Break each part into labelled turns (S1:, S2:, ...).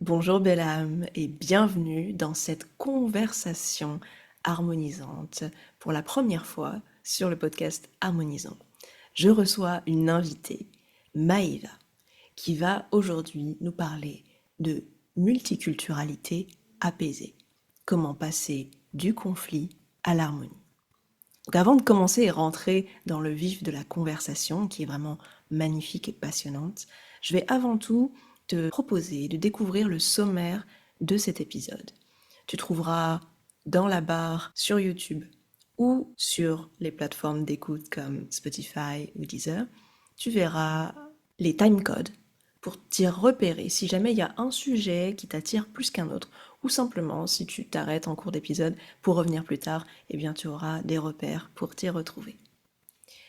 S1: Bonjour belle âme et bienvenue dans cette conversation harmonisante pour la première fois sur le podcast Harmonisant. Je reçois une invitée, Maëva, qui va aujourd'hui nous parler de multiculturalité apaisée. Comment passer du conflit à l'harmonie. Donc avant de commencer et rentrer dans le vif de la conversation, qui est vraiment magnifique et passionnante, je vais avant tout te proposer de découvrir le sommaire de cet épisode. Tu trouveras dans la barre sur YouTube ou sur les plateformes d'écoute comme Spotify ou Deezer, tu verras les timecodes pour t'y repérer si jamais il y a un sujet qui t'attire plus qu'un autre, ou simplement si tu t'arrêtes en cours d'épisode pour revenir plus tard, eh bien tu auras des repères pour t'y retrouver.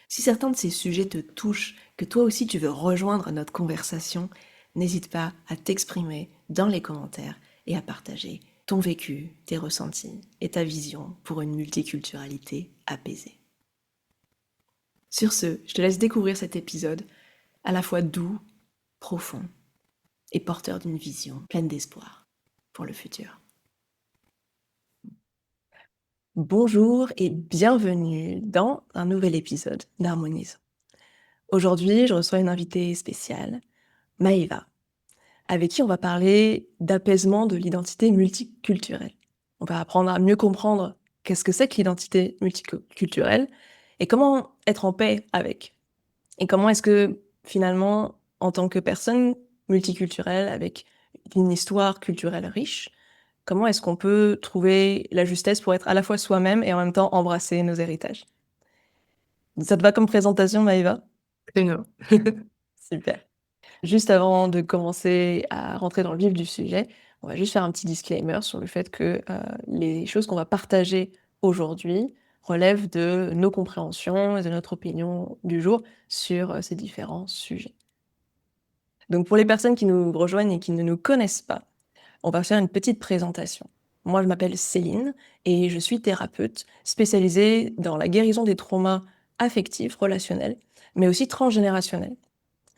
S1: Si certains de ces sujets te touchent, que toi aussi tu veux rejoindre notre conversation, n'hésite pas à t'exprimer dans les commentaires et à partager ton vécu, tes ressentis et ta vision pour une multiculturalité apaisée. Sur ce, je te laisse découvrir cet épisode à la fois doux, profond et porteur d'une vision pleine d'espoir pour le futur. Bonjour et bienvenue dans un nouvel épisode d'Harmonisant. Aujourd'hui, je reçois une invitée spéciale, Maëva, avec qui on va parler d'apaisement de l'identité multiculturelle. On va apprendre à mieux comprendre qu'est-ce que c'est que l'identité multiculturelle et comment être en paix avec. Et comment est-ce que, finalement, en tant que personne multiculturelle avec une histoire culturelle riche, comment est-ce qu'on peut trouver la justesse pour être à la fois soi-même et en même temps embrasser nos héritages? Ça te va comme présentation, Maëva?
S2: Très bien.
S1: Super. Juste avant de commencer à rentrer dans le vif du sujet, on va juste faire un petit disclaimer sur le fait que les choses qu'on va partager aujourd'hui relèvent de nos compréhensions et de notre opinion du jour sur ces différents sujets. Donc pour les personnes qui nous rejoignent et qui ne nous connaissent pas, on va faire une petite présentation. Moi, je m'appelle Céline et je suis thérapeute spécialisée dans la guérison des traumas affectifs, relationnels, mais aussi transgénérationnels.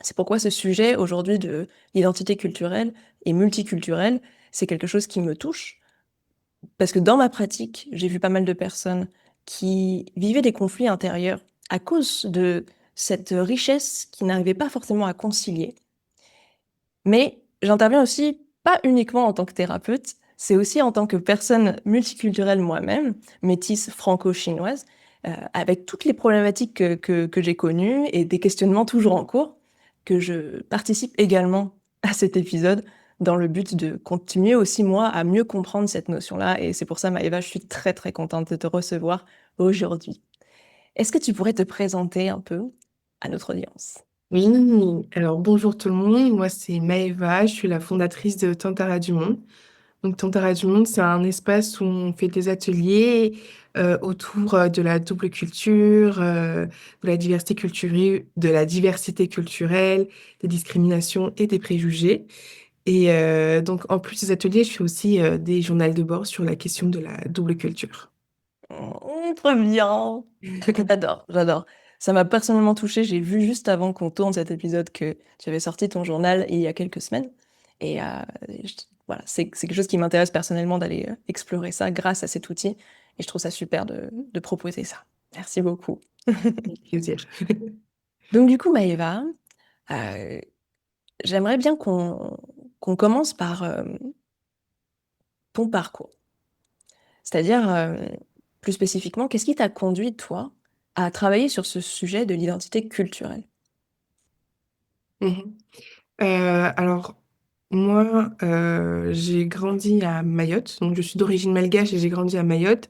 S1: C'est pourquoi ce sujet aujourd'hui de l'identité culturelle et multiculturelle, c'est quelque chose qui me touche, parce que dans ma pratique, j'ai vu pas mal de personnes qui vivaient des conflits intérieurs à cause de cette richesse qu'ils n'arrivaient pas forcément à concilier. Mais j'interviens aussi pas uniquement en tant que thérapeute, c'est aussi en tant que personne multiculturelle moi-même, métisse franco-chinoise, avec toutes les problématiques que j'ai connues et des questionnements toujours en cours, que je participe également à cet épisode dans le but de continuer aussi moi à mieux comprendre cette notion-là. Et c'est pour ça, Maëva, je suis très très contente de te recevoir aujourd'hui. Est-ce que tu pourrais te présenter un peu à notre audience?
S2: Oui, alors bonjour tout le monde, moi c'est Maëva, je suis la fondatrice de Tantara du Monde. Donc Tantara du Monde, c'est un espace où on fait des ateliers autour de la double culture, de la diversité culturelle, des discriminations et des préjugés. Et donc en plus des ateliers, je fais aussi des journaux de bord sur la question de la double culture.
S1: Trop bien! J'adore, j'adore. Ça m'a personnellement touchée. J'ai vu juste avant qu'on tourne cet épisode que tu avais sorti ton journal il y a quelques semaines. Et voilà, c'est quelque chose qui m'intéresse personnellement d'aller explorer ça grâce à cet outil. Et je trouve ça super de proposer ça. Merci beaucoup.
S2: Avec plaisir.
S1: Donc du coup, Maëva, euh, j'aimerais bien qu'on commence par ton parcours. C'est-à-dire, plus spécifiquement, qu'est-ce qui t'a conduit, toi, à travailler sur ce sujet de l'identité culturelle?
S2: Mhm. Alors, moi, j'ai grandi à Mayotte, donc je suis d'origine malgache et j'ai grandi à Mayotte.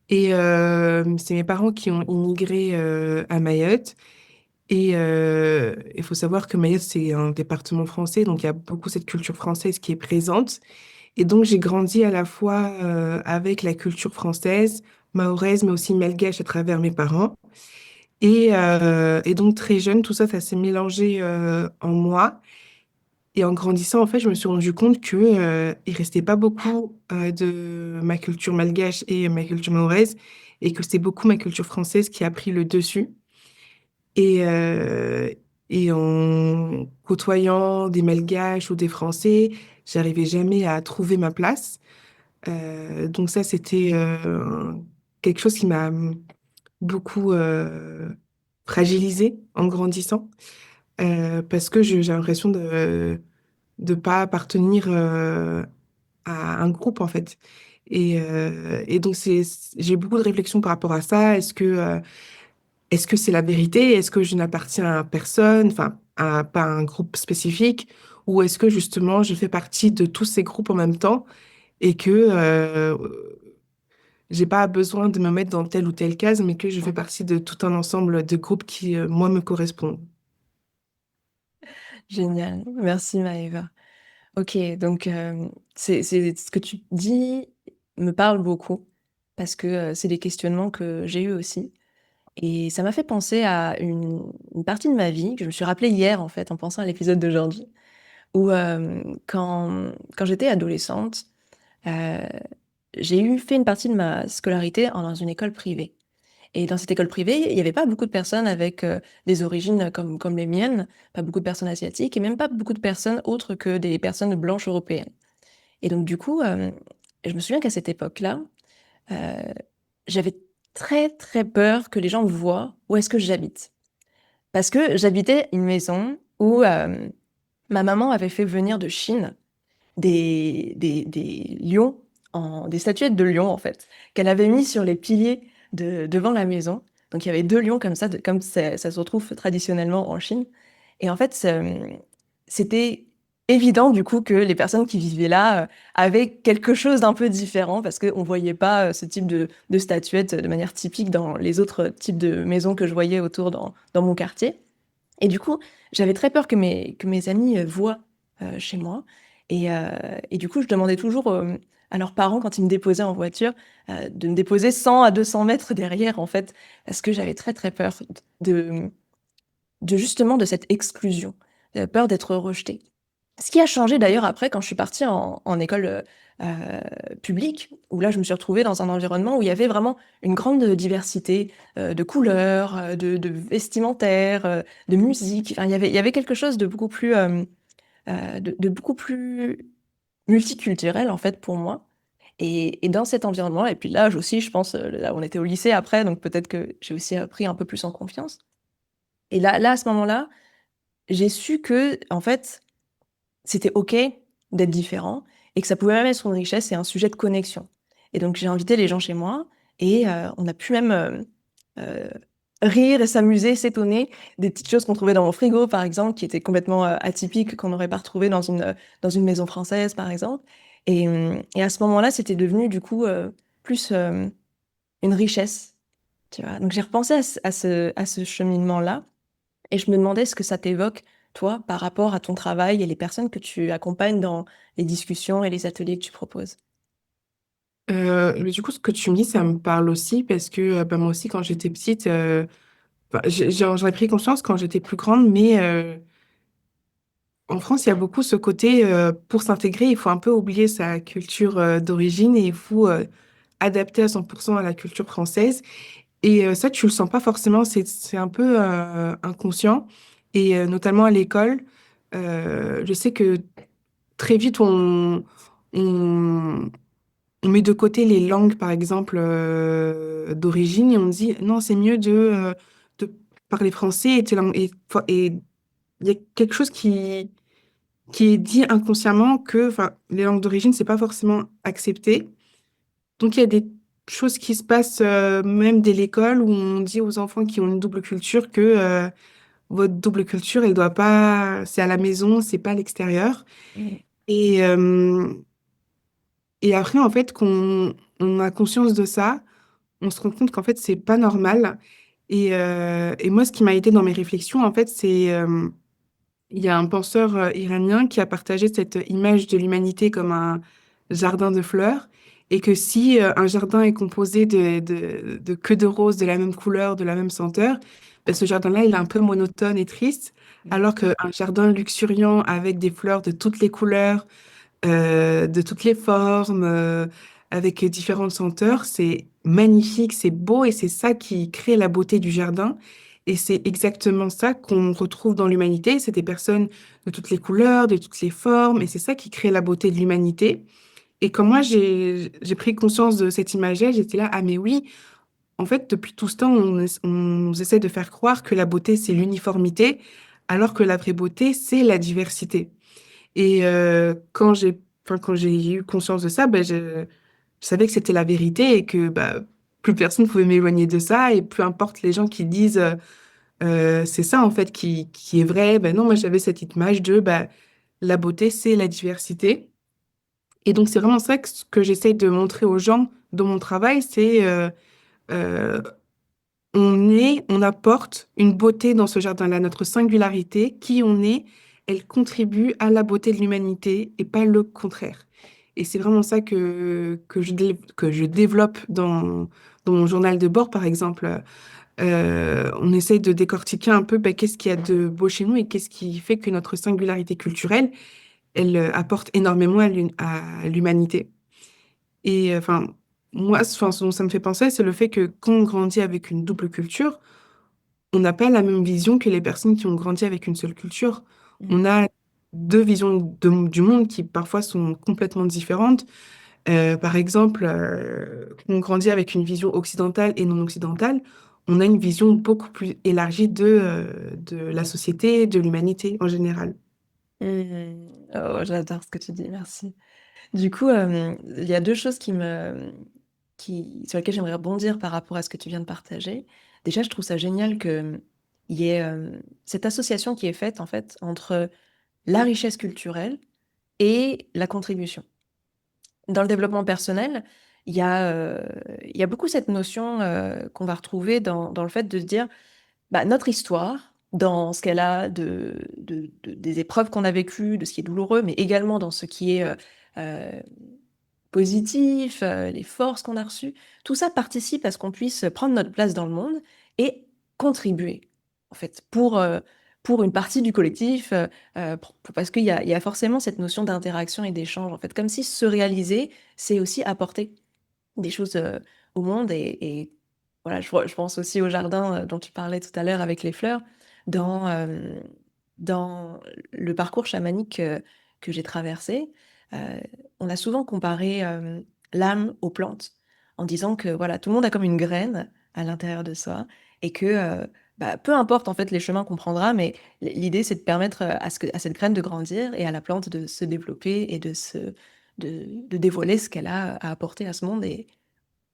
S2: Et c'est mes parents qui ont immigré à Mayotte. Et il faut savoir que Mayotte, c'est un département français, donc il y a beaucoup cette culture française qui est présente. Et donc, j'ai grandi à la fois avec la culture française, mahoraise, mais aussi malgache à travers mes parents. Et donc, très jeune, tout ça, ça s'est mélangé en moi. Et en grandissant, en fait, je me suis rendu compte que, il restait pas beaucoup de ma culture malgache et ma culture mahoraise, et que c'est beaucoup ma culture française qui a pris le dessus. Et, euh, et en côtoyant des malgaches ou des Français, j'arrivais jamais à trouver ma place. Donc ça, c'était quelque chose qui m'a beaucoup fragilisée en grandissant, parce que j'ai l'impression de pas appartenir à un groupe en fait. Et donc j'ai eu beaucoup de réflexions par rapport à ça. Est-ce que c'est la vérité? Est-ce que je n'appartiens à personne, enfin, pas à un groupe spécifique? Ou est-ce que justement je fais partie de tous ces groupes en même temps et que j'ai pas besoin de me mettre dans telle ou telle case, mais que je fais partie de tout un ensemble de groupes qui, moi, me correspondent.
S1: Génial. Merci Maëva. Ok, donc ce que tu dis me parle beaucoup parce que c'est des questionnements que j'ai eus aussi. Et ça m'a fait penser à une partie de ma vie que je me suis rappelée hier en fait en pensant à l'épisode d'aujourd'hui où quand j'étais adolescente, euh, fait une partie de ma scolarité dans une école privée. Et dans cette école privée, il n'y avait pas beaucoup de personnes avec des origines comme les miennes, pas beaucoup de personnes asiatiques et même pas beaucoup de personnes autres que des personnes blanches européennes. Et donc du coup, je me souviens qu'à cette époque-là, euh, j'avais très très peur que les gens voient où est-ce que j'habite. Parce que j'habitais une maison où ma maman avait fait venir de Chine des lions, des statuettes de lions en fait, qu'elle avait mis sur les piliers devant la maison. Donc il y avait deux lions comme ça, comme ça se retrouve traditionnellement en Chine. Et en fait, c'était évident du coup que les personnes qui vivaient là avaient quelque chose d'un peu différent parce qu'on ne voyait pas ce type de statuettes de manière typique dans les autres types de maisons que je voyais autour dans mon quartier. Et du coup, j'avais très peur que mes amis voient chez moi. Et du coup, je demandais toujours à leurs parents, quand ils me déposaient en voiture, de me déposer 100 à 200 mètres derrière, en fait, parce que j'avais très, très peur de, de justement de cette exclusion, peur d'être rejetée. Ce qui a changé d'ailleurs après quand je suis partie en école publique, où là je me suis retrouvée dans un environnement où il y avait vraiment une grande diversité de couleurs, de vestimentaires, de musique. Enfin, il y avait quelque chose de beaucoup plus, de beaucoup plus multiculturel en fait pour moi. Et dans cet environnement, et puis là aussi, je pense, là, on était au lycée après, donc peut-être que j'ai aussi appris un peu plus en confiance. Et là à ce moment-là, j'ai su que, en fait, c'était OK d'être différent et que ça pouvait même être une richesse et un sujet de connexion. Et donc, j'ai invité les gens chez moi et on a pu même euh, rire et s'amuser, s'étonner des petites choses qu'on trouvait dans mon frigo, par exemple, qui étaient complètement atypiques, qu'on n'aurait pas retrouvées dans une maison française, par exemple. Et à ce moment-là, c'était devenu du coup plus une richesse, tu vois. Donc, j'ai repensé à ce cheminement-là et je me demandais ce que ça t'évoque, toi, par rapport à ton travail et les personnes que tu accompagnes dans les discussions et les ateliers que tu proposes.
S2: Mais du coup, ce que tu me dis, ça me parle aussi parce que bah, moi aussi, quand j'étais petite, enfin, j'en ai pris conscience quand j'étais plus grande, mais en France, il y a beaucoup ce côté, pour s'intégrer, il faut un peu oublier sa culture d'origine et il faut adapter à 100% à la culture française. Et ça, tu le sens pas forcément, c'est un peu inconscient. Et notamment à l'école, je sais que très vite, on, on met de côté les langues, par exemple, d'origine, et on dit non, c'est mieux de parler français et il y a quelque chose qui est dit inconsciemment que enfin, les langues d'origine, c'est pas forcément accepté. Donc il y a des choses qui se passent même dès l'école où on dit aux enfants qui ont une double culture que votre double culture, elle doit pas, c'est à la maison, c'est pas à l'extérieur.
S1: Mm.
S2: Et, euh, et après, en fait, qu'on on a conscience de ça, on se rend compte qu'en fait, c'est pas normal. Et moi, ce qui m'a aidé dans mes réflexions, en fait, c'est il y a un penseur iranien qui a partagé cette image de l'humanité comme un jardin de fleurs, et que si un jardin est composé de que de roses de la même couleur, de la même senteur, ben, ce jardin-là, il est un peu monotone et triste, alors qu'un jardin luxuriant avec des fleurs de toutes les couleurs, de toutes les formes, avec différentes senteurs, c'est magnifique, c'est beau, et c'est ça qui crée la beauté du jardin. Et c'est exactement ça qu'on retrouve dans l'humanité. C'est des personnes de toutes les couleurs, de toutes les formes, et c'est ça qui crée la beauté de l'humanité. Et quand moi j'ai pris conscience de cette image-là, j'étais là, ah mais oui, en fait, depuis tout ce temps, on nous essaie de faire croire que la beauté, c'est l'uniformité, alors que la vraie beauté, c'est la diversité. Et quand j'ai eu conscience de ça, ben, je savais que c'était la vérité et que bah, plus personne pouvait m'éloigner de ça. Et peu importe les gens qui disent c'est ça en fait qui est vrai, ben non, moi j'avais cette image de bah, la beauté, c'est la diversité. Et donc c'est vraiment ça que j'essaie de montrer aux gens dans mon travail, c'est euh, on apporte une beauté dans ce jardin-là, notre singularité, qui on est, elle contribue à la beauté de l'humanité et pas le contraire. Et c'est vraiment ça que je développe dans mon journal de bord, par exemple. On essaye de décortiquer un peu ben, qu'est-ce qu'il y a de beau chez nous et qu'est-ce qui fait que notre singularité culturelle, elle apporte énormément à l'humanité. Et moi, ce dont ça me fait penser, c'est le fait que quand on grandit avec une double culture, on n'a pas la même vision que les personnes qui ont grandi avec une seule culture.
S1: Mm.
S2: On a deux visions du monde qui parfois sont complètement différentes. Par exemple, quand on grandit avec une vision occidentale et non occidentale, on a une vision beaucoup plus élargie de la société, de l'humanité en général.
S1: Oh, j'adore ce que tu dis, merci. Du coup, il y a deux choses sur lesquelles j'aimerais rebondir par rapport à ce que tu viens de partager. Déjà, je trouve ça génial qu'il y ait cette association qui est faite en fait entre la richesse culturelle et la contribution. Dans le développement personnel, il y a beaucoup cette notion qu'on va retrouver dans le fait de se dire, bah, notre histoire, dans ce qu'elle a des épreuves qu'on a vécues, de ce qui est douloureux, mais également dans ce qui est euh, positif, les forces qu'on a reçues, tout ça participe à ce qu'on puisse prendre notre place dans le monde et contribuer, en fait, pour une partie du collectif, parce il y a forcément cette notion d'interaction et d'échange, en fait, comme si se réaliser, c'est aussi apporter des choses au monde. Et voilà, je pense aussi au jardin dont tu parlais tout à l'heure avec les fleurs. Dans, euh, dans le parcours chamanique que j'ai traversé, euh, on a souvent comparé l'âme aux plantes en disant que voilà, tout le monde a comme une graine à l'intérieur de soi et que bah, peu importe en fait les chemins qu'on prendra, mais l'idée c'est de permettre à cette graine de grandir et à la plante de se développer et de dévoiler ce qu'elle a à apporter à ce monde et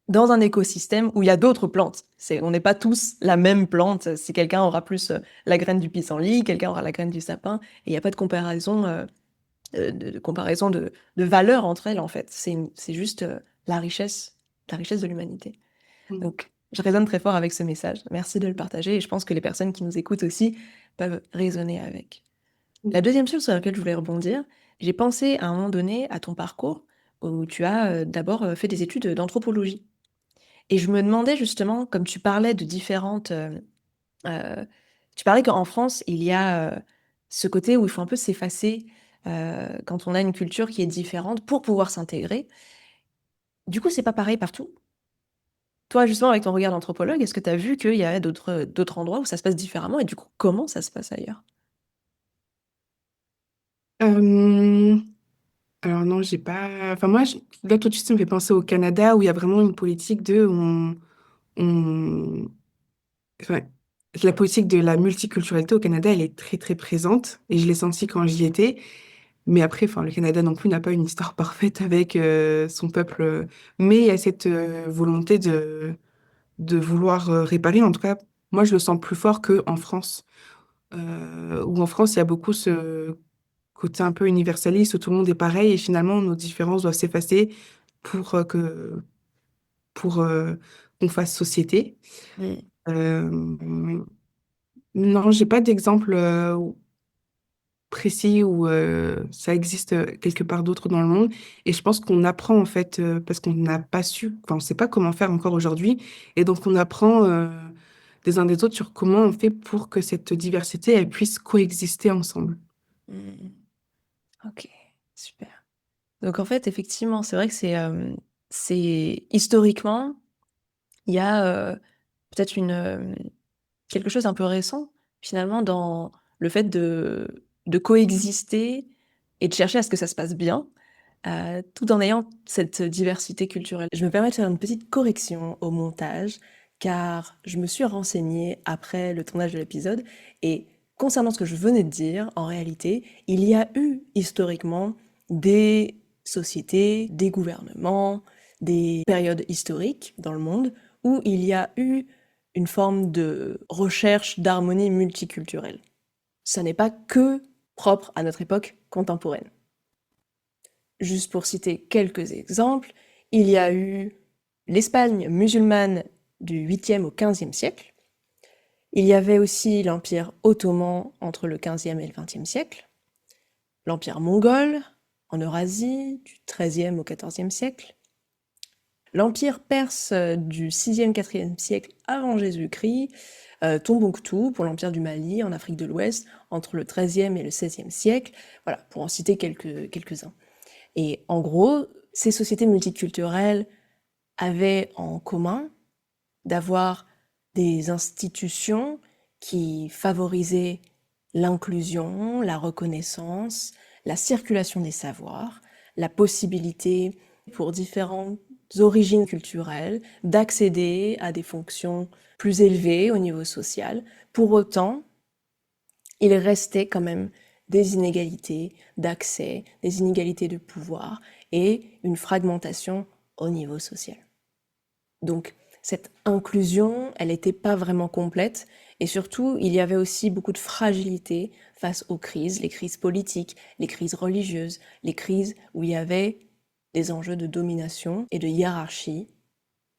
S1: dans un écosystème où il y a d'autres plantes. On n'est pas tous la même plante. Si quelqu'un aura plus la graine du pissenlit, quelqu'un aura la graine du sapin, et il n'y a pas de comparaison, de comparaison de valeur entre elles en fait. C'est juste la richesse de l'humanité.
S2: Mm.
S1: Donc, je résonne très fort avec ce message. Merci de le partager et je pense que les personnes qui nous écoutent aussi peuvent raisonner avec. La deuxième chose sur laquelle je voulais rebondir, j'ai pensé à un moment donné à ton parcours où tu as d'abord fait des études d'anthropologie. Et je me demandais justement, comme tu parlais de différentes... tu parlais qu'en France, il y a ce côté où il faut un peu s'effacer quand on a une culture qui est différente pour pouvoir s'intégrer. Du coup, c'est pas pareil partout. Toi, justement, avec ton regard d'anthropologue, est-ce que tu as vu qu'il y a d'autres endroits où ça se passe différemment et du coup, comment ça se passe ailleurs?
S2: Euh, alors non, j'ai pas. Enfin moi, là tout de suite, ça me fait penser au Canada où il y a vraiment une politique on... enfin, la politique de la multiculturalité au Canada, elle est très très présente et je l'ai senti quand j'y étais. Mais après, enfin, le Canada non plus n'a pas une histoire parfaite avec son peuple, mais il y a cette volonté de vouloir réparer. En tout cas, moi, je le sens plus fort qu'en France, où en France, il y a beaucoup ce côté un peu universaliste où tout le monde est pareil et finalement, nos différences doivent s'effacer pour pour qu'on fasse société.
S1: Mm.
S2: Euh, non, j'ai pas d'exemple précis où ça existe quelque part d'autre dans le monde. Et je pense qu'on apprend en fait parce qu'on n'a pas su, enfin, on sait pas comment faire encore aujourd'hui. Et donc on apprend des uns des autres sur comment on fait pour que cette diversité elle puisse coexister ensemble.
S1: Mm. Ok, super. Donc en fait, effectivement, c'est vrai que c'est historiquement, il y a peut-être quelque chose d'un peu récent, finalement, dans le fait de coexister et de chercher à ce que ça se passe bien, tout en ayant cette diversité culturelle. Je me permets de faire une petite correction au montage, car je me suis renseignée après le tournage de l'épisode, et concernant ce que je venais de dire, en réalité, il y a eu historiquement des sociétés, des gouvernements, des périodes historiques dans le monde où il y a eu une forme de recherche d'harmonie multiculturelle. Ça n'est pas que propre à notre époque contemporaine. Juste pour citer quelques exemples, il y a eu l'Espagne musulmane du 8e au 15e siècle. Il y avait aussi l'Empire ottoman entre le 15e et le 20e siècle. L'Empire mongol en Eurasie du 13e au 14e siècle. L'Empire perse du 6e-4e siècle avant Jésus-Christ, Tombouctou pour l'Empire du Mali en Afrique de l'Ouest entre le 13e et le 16e siècle, voilà, pour en citer quelques-uns. Et en gros, ces sociétés multiculturelles avaient en commun d'avoir des institutions qui favorisaient l'inclusion, la reconnaissance, la circulation des savoirs, la possibilité pour différentes origines culturelles d'accéder à des fonctions plus élevées au niveau social. Pour autant, il restait quand même des inégalités d'accès, des inégalités de pouvoir et une fragmentation au niveau social. Donc cette inclusion, elle n'était pas vraiment complète et surtout, il y avait aussi beaucoup de fragilité face aux crises, les crises politiques, les crises religieuses, les crises où il y avait des enjeux de domination et de hiérarchie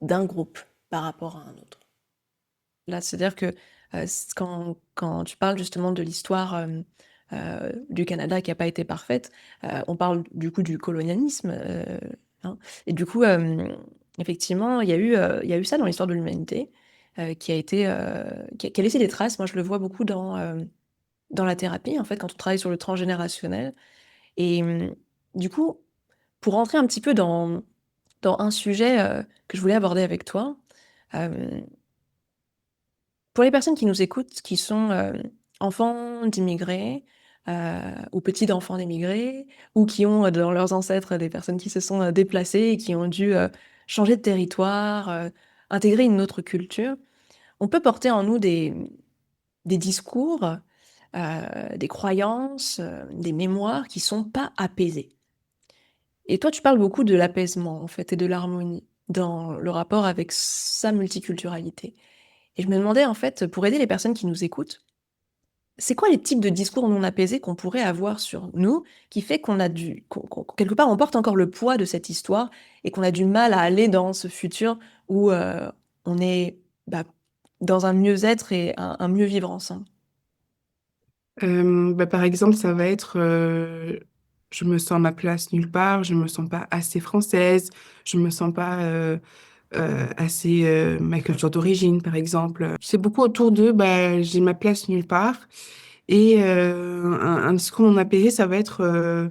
S1: d'un groupe par rapport à un autre. Là, c'est-à-dire que quand tu parles justement de l'histoire du Canada qui n'a pas été parfaite, on parle du coup du colonialisme, hein, et du coup, effectivement, il y a eu ça dans l'histoire de l'humanité qui a été, qui a laissé des traces. Moi, je le vois beaucoup dans la thérapie, en fait, quand on travaille sur le transgénérationnel. Et du coup, pour rentrer un petit peu dans un sujet que je voulais aborder avec toi, euh, pour les personnes qui nous écoutent, qui sont enfants d'immigrés ou petits d'enfants d'immigrés, ou qui ont dans leurs ancêtres des personnes qui se sont déplacées et qui ont dû changer de territoire, intégrer une autre culture, on peut porter en nous des discours, des croyances, des mémoires qui sont pas apaisées. Et toi, tu parles beaucoup de l'apaisement, en fait, et de l'harmonie dans le rapport avec sa multiculturalité. Et je me demandais, en fait, pour aider les personnes qui nous écoutent, c'est quoi les types de discours non apaisés qu'on pourrait avoir sur nous, qui fait qu'on a quelque part, on porte encore le poids de cette histoire et qu'on a du mal à aller dans ce futur où on est bah, dans un mieux-être et un mieux vivre ensemble.
S2: Par exemple, ça va être je me sens à ma place nulle part, je me sens pas assez française, je me sens pas assez ma culture d'origine, par exemple. C'est beaucoup autour de bah, j'ai ma place nulle part. Et un discours non apaisé, ça va être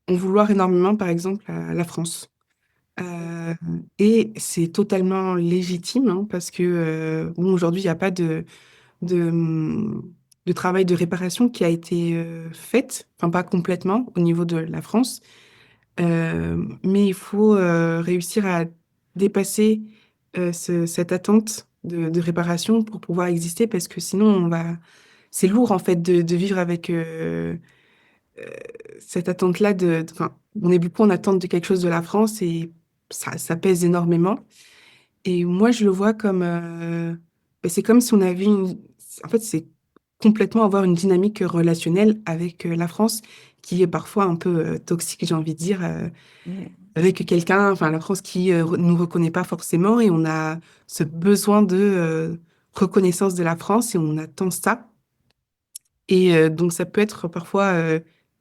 S2: en vouloir énormément, par exemple, à la France. Euh, et c'est totalement légitime hein, parce que bon, aujourd'hui, il n'y a pas de, de travail de réparation qui a été faite, enfin pas complètement au niveau de la France. Mais il faut réussir à dépasser cette attente de réparation pour pouvoir exister parce que sinon c'est lourd en fait de vivre avec euh, cette attente-là enfin, on est beaucoup en attente de quelque chose de la France et ça pèse énormément. Et moi, je le vois comme, c'est comme si on avait en fait, c'est complètement avoir une dynamique relationnelle avec la France qui est parfois un peu toxique, j'ai envie de dire,
S1: Mm.
S2: avec quelqu'un, enfin, la France qui nous reconnaît pas forcément et on a ce besoin de reconnaissance de la France et on attend ça. Et donc, ça peut être parfois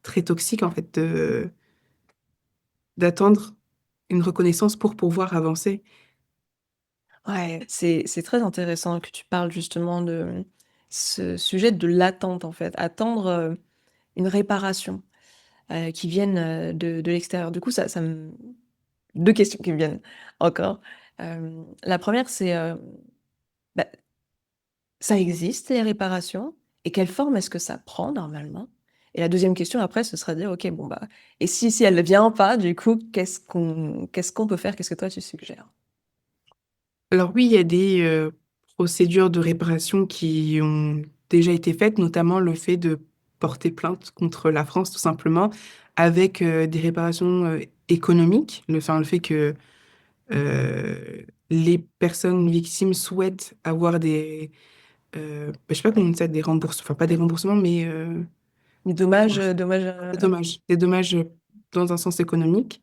S2: très toxique, en fait, d'attendre une reconnaissance pour pouvoir avancer.
S1: Ouais, c'est très intéressant que tu parles justement de ce sujet de l'attente, en fait, attendre une réparation qui vienne de l'extérieur. Du coup, ça me... Deux questions qui me viennent encore. La première, c'est ça existe, les réparations? Et quelle forme est-ce que ça prend normalement? Et la deuxième question après, ce serait de dire, ok, bon bah, et si elle ne vient pas, du coup, qu'est-ce qu'on peut faire? Qu'est-ce que toi tu suggères?
S2: Alors oui, il y a des procédures de réparation qui ont déjà été faites, notamment le fait de porter plainte contre la France, tout simplement, avec des réparations économiques. Enfin, le fait que les personnes victimes souhaitent avoir je sais pas comment on dit ça, des remboursements, enfin pas des remboursements, mais
S1: Des dommages, dommages.
S2: des dommages dans un sens économique.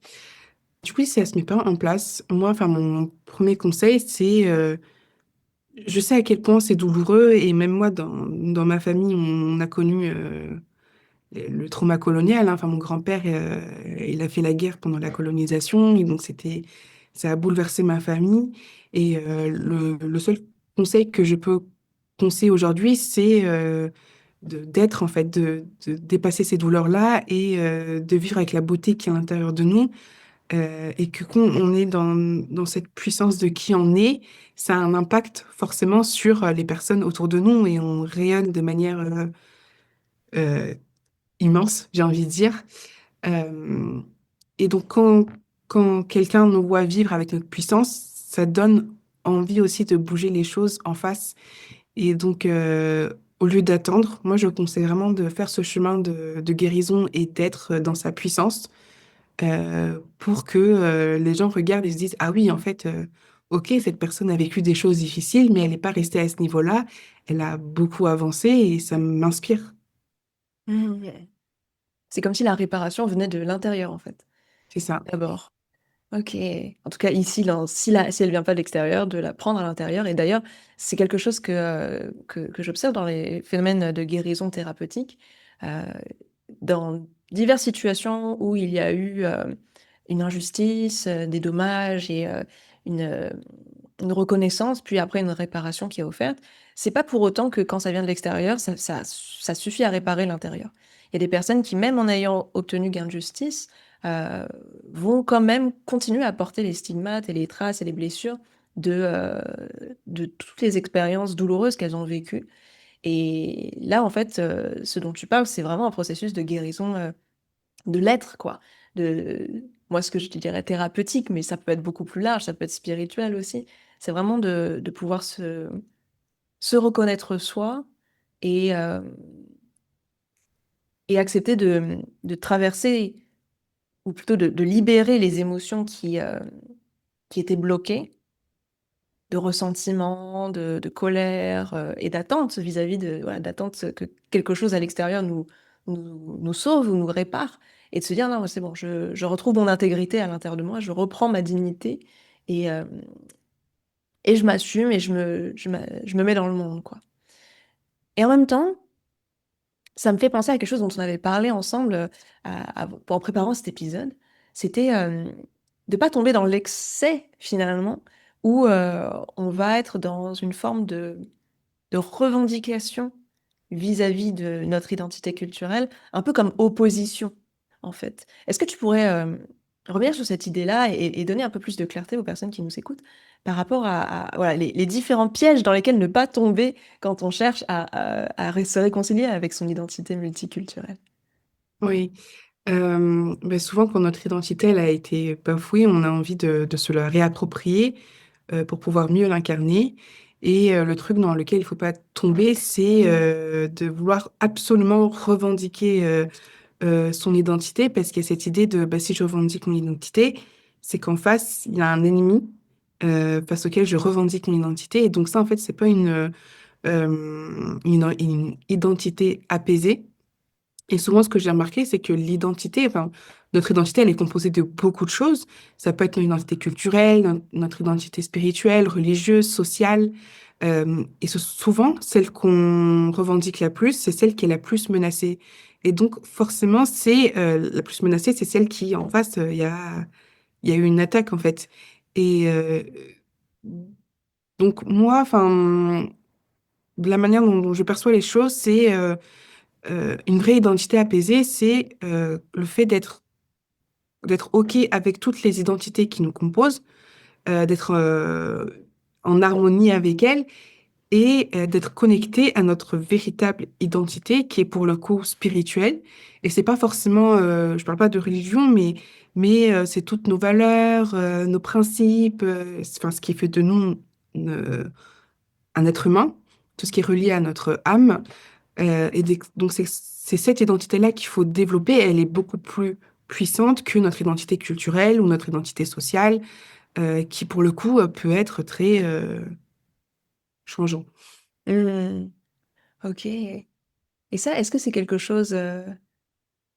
S2: Du coup, si ça se met pas en place, moi, enfin, mon premier conseil, c'est, je sais à quel point c'est douloureux et même moi, dans ma famille, on a connu le trauma colonial, hein. Enfin, mon grand-père, il a fait la guerre pendant la colonisation et donc ça a bouleversé ma famille. Et le seul conseil que je peux conseiller aujourd'hui, c'est d'être, en fait, de dépasser ces douleurs-là et de vivre avec la beauté qui est à l'intérieur de nous. Et que quand on est dans cette puissance de qui on est, ça a un impact forcément sur les personnes autour de nous et on rayonne de manière euh, immense, j'ai envie de dire. Euh, et donc quand quelqu'un nous voit vivre avec notre puissance, ça donne envie aussi de bouger les choses en face. Et donc, au lieu d'attendre, moi je conseille vraiment de faire ce chemin de guérison et d'être dans sa puissance pour que les gens regardent et se disent, ah oui, en fait, ok, cette personne a vécu des choses difficiles, mais elle n'est pas restée à ce niveau-là. Elle a beaucoup avancé et ça m'inspire.
S1: Mhm. C'est comme si la réparation venait de l'intérieur, en fait,
S2: C'est ça.
S1: d'abord. Ok. En tout cas, ici, si elle vient pas de l'extérieur, de la prendre à l'intérieur. Et d'ailleurs, c'est quelque chose que j'observe dans les phénomènes de guérison thérapeutique. Euh, dans diverses situations où il y a eu une injustice, des dommages et une reconnaissance, puis après une réparation qui est offerte, c'est pas pour autant que quand ça vient de l'extérieur, ça suffit à réparer l'intérieur. Il y a des personnes qui, même en ayant obtenu gain de justice, euh, vont quand même continuer à porter les stigmates et les traces et les blessures de toutes les expériences douloureuses qu'elles ont vécues. Et là, en fait, ce dont tu parles, c'est vraiment un processus de guérison de l'être, quoi. Moi, ce que je te dirais thérapeutique, mais ça peut être beaucoup plus large, ça peut être spirituel aussi. C'est vraiment de pouvoir se reconnaître soi et, euh, et accepter de traverser, ou plutôt de libérer les émotions qui étaient bloquées, de ressentiment, de colère et d'attente vis-à-vis voilà, d'attente que quelque chose à l'extérieur nous sauve ou nous répare. Et de se dire, non, c'est bon, je retrouve mon intégrité à l'intérieur de moi, je reprends ma dignité et, euh, et je m'assume et je me mets dans le monde, quoi. Et en même temps, ça me fait penser à quelque chose dont on avait parlé ensemble en préparant cet épisode. C'était de pas tomber dans l'excès, finalement, où on va être dans une forme de revendication vis-à-vis de notre identité culturelle, un peu comme opposition, en fait. Est-ce que tu pourrais revenir sur cette idée-là et donner un peu plus de clarté aux personnes qui nous écoutent par rapport voilà, les différents pièges dans lesquels ne pas tomber quand on cherche à se réconcilier avec son identité multiculturelle?
S2: Oui. Souvent, quand notre identité elle a été bafouée, on a envie de se la réapproprier pour pouvoir mieux l'incarner. Et le truc dans lequel il faut pas tomber, c'est de vouloir absolument revendiquer son identité, parce qu'il y a cette idée de bah, si je revendique mon identité, c'est qu'en face, il y a un ennemi face auquel je revendique mon identité. Et donc ça, en fait, c'est pas une identité apaisée. Et souvent, ce que j'ai remarqué, c'est que l'identité, enfin, notre identité, elle est composée de beaucoup de choses. Ça peut être notre identité culturelle, notre identité spirituelle, religieuse, sociale. Et souvent, celle qu'on revendique la plus, c'est celle qui est la plus menacée. Et donc, forcément, c'est la plus menacée, c'est celle qui, en face, il y a eu une attaque, en fait. Et donc, moi, enfin, la manière dont je perçois les choses, c'est une vraie identité apaisée, c'est le fait d'être OK avec toutes les identités qui nous composent, d'être en harmonie avec elles et d'être connecté à notre véritable identité qui est pour le coup spirituelle. Et c'est pas forcément, je parle pas de religion, mais c'est toutes nos valeurs, nos principes, enfin ce qui fait de nous un être humain, tout ce qui est relié à notre âme. Donc c'est cette identité-là qu'il faut développer. Elle est beaucoup plus puissante que notre identité culturelle ou notre identité sociale, qui pour le coup peut être très changeant.
S1: Hmm, ok. Et ça, est-ce que c'est quelque chose,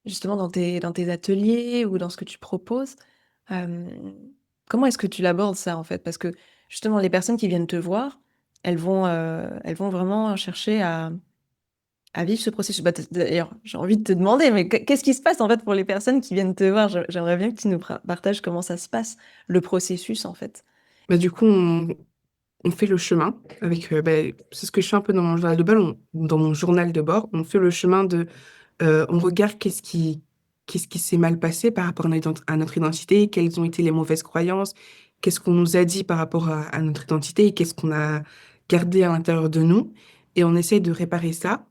S1: justement, dans tes ateliers ou dans ce que tu proposes? euh, Comment est-ce que tu l'abordes ça, en fait? Parce que, justement, les personnes qui viennent te voir, elles vont vraiment chercher à vivre ce processus. Bah, d'ailleurs, j'ai envie de te demander, mais qu'est-ce qui se passe, en fait, pour les personnes qui viennent te voir? J'aimerais bien que tu nous partages comment ça se passe, le processus, en fait.
S2: Bah, du coup, on fait le chemin avec, c'est ce que je fais un peu dans mon journal de bord. Dans mon journal de bord, on fait le chemin on regarde qu'est-ce qui s'est mal passé par rapport à notre identité, quelles ont été les mauvaises croyances, qu'est-ce qu'on nous a dit par rapport à notre identité et qu'est-ce qu'on a gardé à l'intérieur de nous. Et on essaye de réparer ça.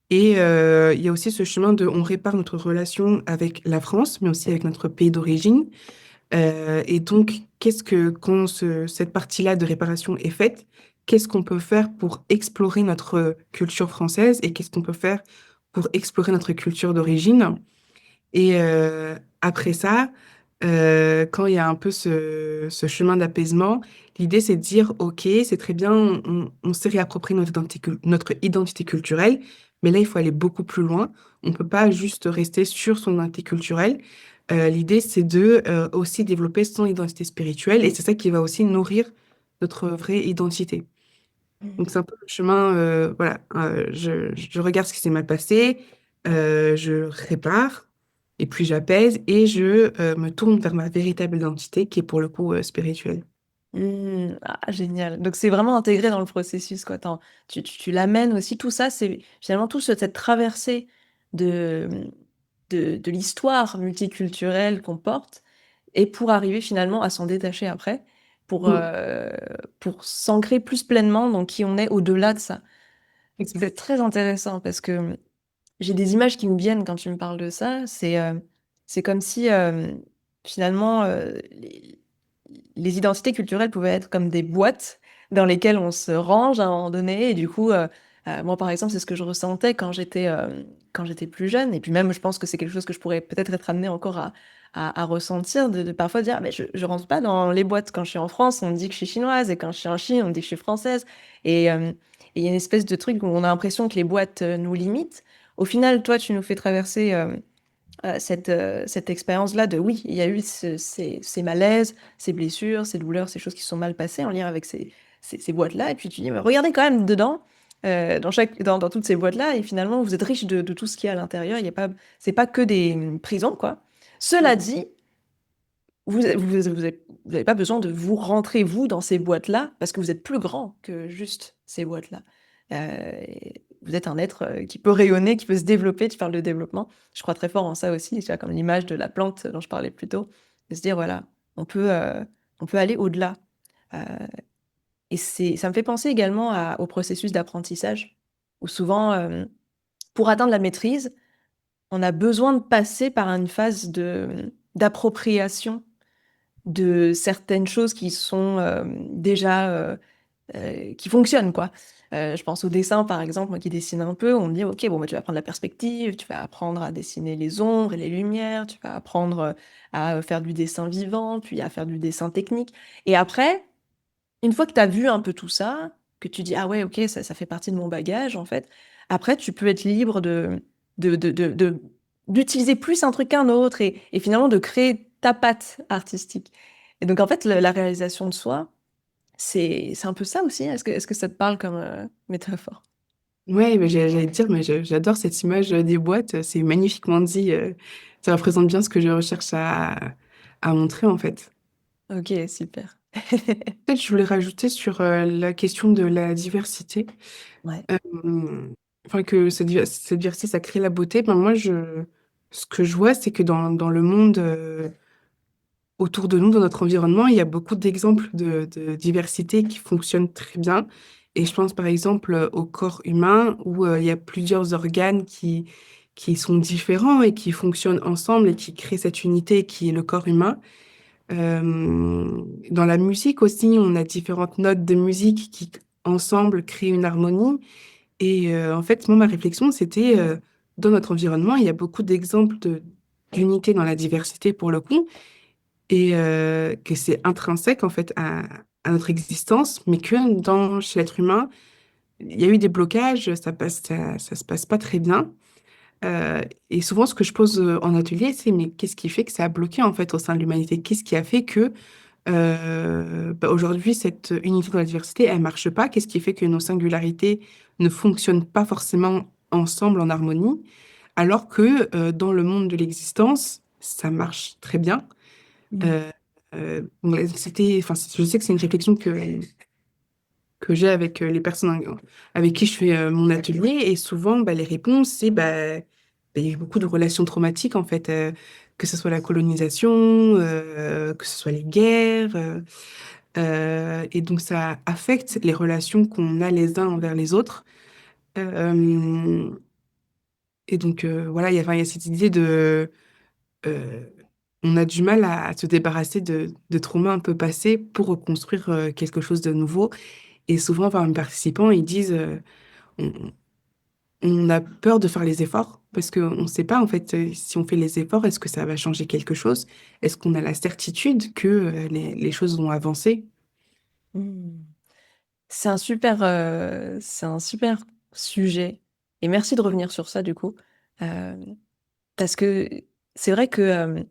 S2: Et il y a aussi ce chemin on répare notre relation avec la France, mais aussi avec notre pays d'origine. Et donc, quand cette partie-là de réparation est faite, qu'est-ce qu'on peut faire pour explorer notre culture française et qu'est-ce qu'on peut faire pour explorer notre culture d'origine? Et après ça, quand il y a un peu ce chemin d'apaisement, l'idée c'est de dire, OK, c'est très bien, on s'est réapproprié notre identité culturelle, mais là, il faut aller beaucoup plus loin. On ne peut pas juste rester sur son identité culturelle. L'idée, c'est de aussi développer son identité spirituelle, et c'est ça qui va aussi nourrir notre vraie identité. Donc c'est un peu le chemin, voilà, je regarde ce qui s'est mal passé, je répare, et puis j'apaise, et je me tourne vers ma véritable identité, qui est pour le coup spirituelle.
S1: Ah, génial. Donc c'est vraiment intégré dans le processus, quoi. Tu l'amènes aussi, tout ça, c'est finalement cette traversée de, de l'histoire multiculturelle qu'on porte, et pour arriver finalement à s'en détacher après,
S2: Mm,
S1: pour s'ancrer plus pleinement dans qui on est au-delà de ça. C'est
S2: exact.
S1: très intéressant parce que j'ai des images qui me viennent quand tu me parles de ça. C'est comme si finalement les identités culturelles pouvaient être comme des boîtes dans lesquelles on se range à un moment donné. Et du coup, moi par exemple, c'est ce que je ressentais quand j'étais plus jeune. Et puis même, je pense que c'est quelque chose que je pourrais peut-être être amenée encore à ressentir, de parfois dire, mais je rentre pas dans les boîtes. Quand je suis en France, on me dit que je suis chinoise, et quand je suis en Chine, on me dit que je suis française. Et il y a une espèce de truc où on a l'impression que les boîtes nous limitent. Au final, toi, tu nous fais traverser cette expérience-là de oui, il y a eu ces malaises, ces blessures, ces douleurs, ces choses qui se sont mal passées en lien avec ces boîtes-là. Et puis tu dis, mais regardez quand même dedans, dans toutes ces boîtes-là, et finalement, vous êtes riche de tout ce qu'il y a à l'intérieur. Il y a pas, c'est pas que des prisons, quoi. Cela
S2: Mm.
S1: dit, vous avez pas besoin de vous rentrer, vous, dans ces boîtes-là, parce que vous êtes plus grand que juste ces boîtes-là. Vous êtes un être qui peut rayonner, qui peut se développer. Tu parles de développement. Je crois très fort en ça aussi. Tu vois, comme l'image de la plante dont je parlais plus tôt. De se dire, voilà, on peut aller au-delà. Euh, et ça me fait penser également au processus d'apprentissage, où souvent, pour atteindre la maîtrise, on a besoin de passer par une phase d'appropriation de certaines choses qui sont déjà qui fonctionnent, quoi. Je pense au dessin, par exemple, moi qui dessine un peu, on me dit, ok, bon, bah, tu vas apprendre la perspective, tu vas apprendre à dessiner les ombres et les lumières, tu vas apprendre à faire du dessin vivant, puis à faire du dessin technique. Et après, une fois que tu as vu un peu tout ça, que tu dis, ah ouais, ok, ça fait partie de mon bagage, en fait, après, tu peux être libre d'utiliser plus un truc qu'un autre, et finalement de créer ta patte artistique. Et donc, en fait, la réalisation de soi, c'est un peu ça aussi. Est-ce que ça te parle comme métaphore?
S2: Ouais, mais j'allais te dire, mais j'adore cette image des boîtes, c'est magnifiquement dit, ça représente bien ce que je recherche à montrer en fait.
S1: Ok, super.
S2: Peut-être je voulais rajouter sur la question de la diversité.
S1: Ouais.
S2: Euh, enfin, que cette diversité, ça crée la beauté. Ben, ce que je vois, c'est que dans le monde autour de nous, dans notre environnement, il y a beaucoup d'exemples de diversité qui fonctionnent très bien. Et je pense par exemple au corps humain où il y a plusieurs organes qui sont différents et qui fonctionnent ensemble et qui créent cette unité qui est le corps humain. Dans la musique aussi, on a différentes notes de musique qui ensemble créent une harmonie. Et en fait, moi, ma réflexion, c'était dans notre environnement, il y a beaucoup d'exemples d'unité dans la diversité pour le coup, et que c'est intrinsèque en fait à notre existence, mais que chez l'être humain, il y a eu des blocages, ça se passe pas très bien. Et souvent, ce que je pose en atelier, c'est mais qu'est-ce qui fait que ça a bloqué en fait au sein de l'humanité? Qu'est-ce qui a fait que aujourd'hui, cette unité dans la diversité, elle marche pas? Qu'est-ce qui fait que nos singularités ne fonctionnent pas forcément ensemble en harmonie, alors que dans le monde de l'existence, ça marche très bien.
S1: Mm.
S2: Euh, enfin, je sais que c'est une réflexion que j'ai avec les personnes avec qui je fais mon atelier. Et souvent, les réponses, c'est il y a eu beaucoup de relations traumatiques, en fait, que ce soit la colonisation, que ce soit les guerres. Et donc, ça affecte les relations qu'on a les uns envers les autres. Euh, et donc, voilà, enfin, il y a cette idée de... euh, on a du mal à se débarrasser de traumas un peu passés pour reconstruire quelque chose de nouveau. Et souvent, enfin, mes participants, ils disent, on, on a peur de faire les efforts parce qu'on ne sait pas, en fait, si on fait les efforts, est-ce que ça va changer quelque chose? Est-ce qu'on a la certitude que les choses vont avancer?
S1: Mm. C'est un super sujet. Et merci de revenir sur ça, du coup. Euh, Parce que c'est vrai que,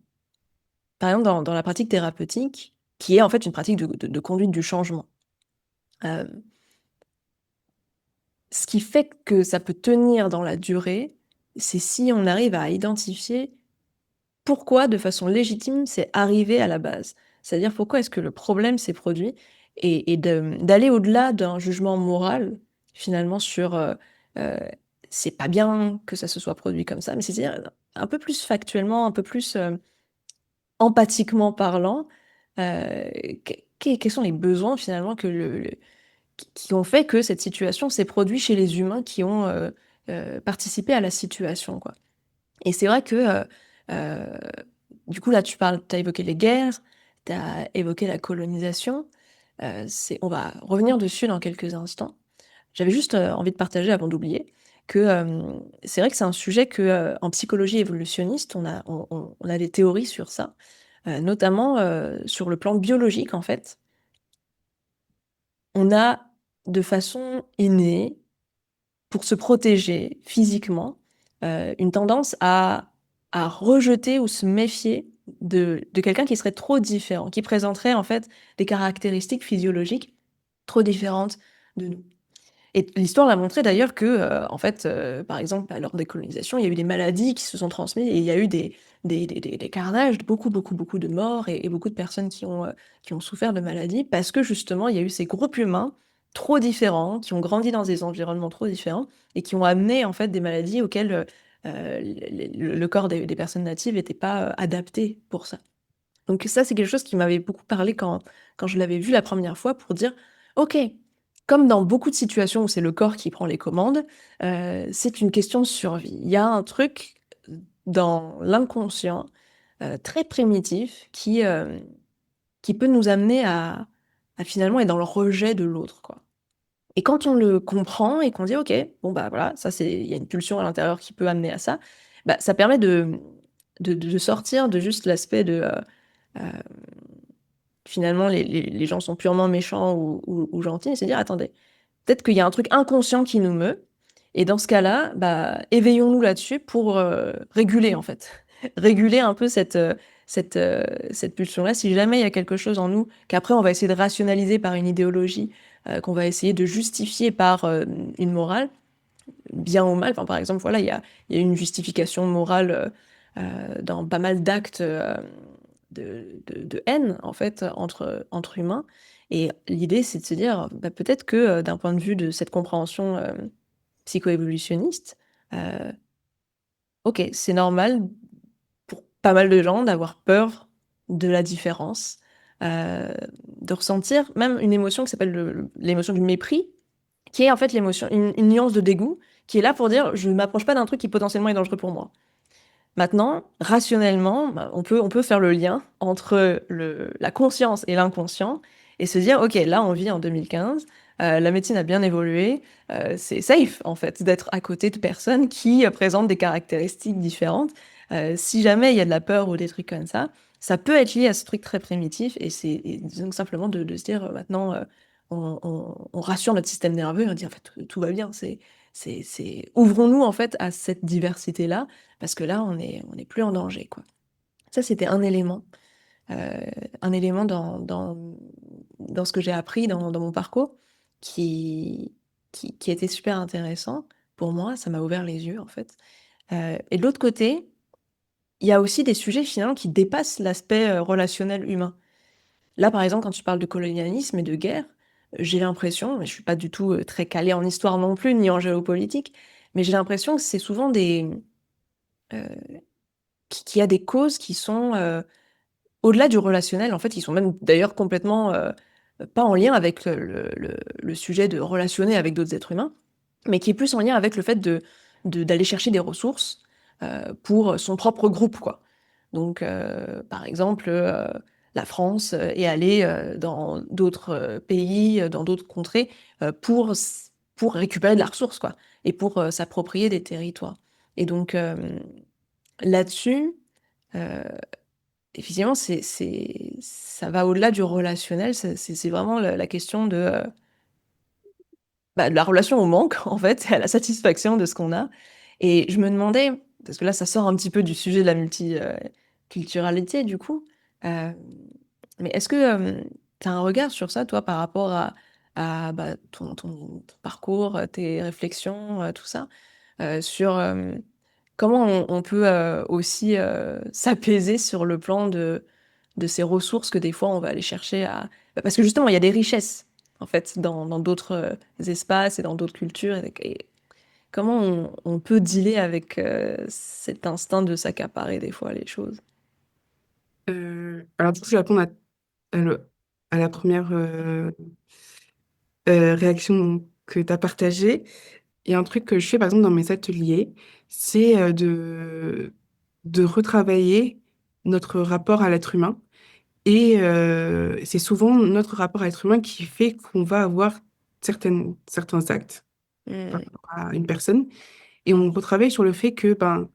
S1: par exemple, dans la pratique thérapeutique, qui est en fait une pratique de conduite du changement, euh, ce qui fait que ça peut tenir dans la durée, c'est si on arrive à identifier pourquoi, de façon légitime, c'est arrivé à la base. C'est-à-dire pourquoi est-ce que le problème s'est produit et d'aller au-delà d'un jugement moral, finalement, sur euh, c'est pas bien que ça se soit produit comme ça, mais c'est-à-dire un peu plus factuellement, un peu plus empathiquement parlant, euh, quels sont les besoins finalement qui ont fait que cette situation s'est produite chez les humains qui ont participé à la situation, quoi. Et c'est vrai que euh, du coup là t'as évoqué les guerres, t'as évoqué la colonisation. On va revenir dessus dans quelques instants. J'avais juste envie de partager avant d'oublier que c'est vrai que c'est un sujet que en psychologie évolutionniste on a des théories sur ça, notamment sur le plan biologique en fait. On a de façon innée, pour se protéger physiquement, une tendance à rejeter ou se méfier de quelqu'un qui serait trop différent, qui présenterait en fait des caractéristiques physiologiques trop différentes de nous. Et l'histoire l'a montré d'ailleurs que, en fait, par exemple, lors des colonisations, il y a eu des maladies qui se sont transmises et il y a eu des carnages, beaucoup de morts et beaucoup de personnes qui ont souffert de maladies parce que justement, il y a eu ces groupes humains trop différents, qui ont grandi dans des environnements trop différents et qui ont amené en fait des maladies auxquelles le corps des personnes natives n'était pas adapté pour ça. Donc ça, c'est quelque chose qui m'avait beaucoup parlé quand je l'avais vu la première fois pour dire, OK, comme dans beaucoup de situations où c'est le corps qui prend les commandes, c'est une question de survie. Il y a un truc dans l'inconscient très primitif qui peut nous amener à finalement être dans le rejet de l'autre, quoi. Et quand on le comprend et qu'on dit, OK, bon bah voilà, il y a une pulsion à l'intérieur qui peut amener à ça, bah, ça permet de sortir de juste l'aspect de euh, finalement, les gens sont purement méchants ou gentils, et se dire, attendez, peut-être qu'il y a un truc inconscient qui nous meut, et dans ce cas-là, bah, éveillons-nous là-dessus pour réguler, en fait. Réguler un peu cette pulsion-là. Si jamais il y a quelque chose en nous qu'après on va essayer de rationaliser par une idéologie, qu'on va essayer de justifier par une morale, bien ou mal, enfin, par exemple, voilà, il y a une justification morale dans pas mal d'actes de haine, en fait, entre humains. Et l'idée, c'est de se dire, bah, peut-être que d'un point de vue de cette compréhension psychoévolutionniste, euh, ok, c'est normal pour pas mal de gens d'avoir peur de la différence, euh, de ressentir même une émotion qui s'appelle l'émotion du mépris, qui est en fait l'émotion, une nuance de dégoût, qui est là pour dire je ne m'approche pas d'un truc qui potentiellement est dangereux pour moi. Maintenant, rationnellement, bah, on peut faire le lien entre la conscience et l'inconscient et se dire, OK, là, on vit en 2015, la médecine a bien évolué, c'est safe, en fait, d'être à côté de personnes qui présentent des caractéristiques différentes. Si jamais il y a de la peur ou des trucs comme ça peut être lié à ce truc très primitif et c'est donc simplement de se dire, maintenant, on rassure notre système nerveux et on dit, en fait, tout va bien, ouvrons-nous, en fait, à cette diversité-là parce que là, on est plus en danger, quoi. Ça, c'était euh, un élément dans ce que j'ai appris dans mon parcours qui était super intéressant pour moi. Ça m'a ouvert les yeux, en fait. Et de l'autre côté, il y a aussi des sujets finalement qui dépassent l'aspect relationnel humain. Là, par exemple, quand tu parles de colonialisme et de guerre, j'ai l'impression, mais je suis pas du tout très calée en histoire non plus, ni en géopolitique, mais j'ai l'impression que c'est souvent euh, qu'il y a des causes qui sont au-delà du relationnel, en fait, qui sont même d'ailleurs complètement pas en lien avec le sujet de relationner avec d'autres êtres humains, mais qui est plus en lien avec le fait d'aller chercher des ressources pour son propre groupe, quoi. Donc, par exemple, la France est allée dans d'autres pays, dans d'autres contrées, pour récupérer de la ressource, quoi, et pour s'approprier des territoires. Et donc, là-dessus, euh, effectivement, ça va au-delà du relationnel, c'est vraiment la question de la relation au manque, en fait, et à la satisfaction de ce qu'on a. Et je me demandais, parce que là, ça sort un petit peu du sujet de la multiculturalité, du coup, euh, mais est-ce que tu as un regard sur ça, toi, par rapport à bah, ton parcours, tes réflexions, tout ça, sur comment on peut aussi s'apaiser sur le plan de ces ressources que des fois on va aller chercher à... Parce que justement, il y a des richesses, en fait, dans d'autres espaces et dans d'autres cultures. Et comment on peut dealer avec cet instinct de s'accaparer des fois les choses?
S2: Alors, du coup, je vais répondre à, à la première réaction que tu as partagée. Il y a un truc que je fais, par exemple, dans mes ateliers, c'est de retravailler notre rapport à l'être humain. Et c'est souvent notre rapport à l'être humain qui fait qu'on va avoir certains actes par
S1: Hmm.
S2: rapport à une personne. Et on retravaille sur le fait que, ben,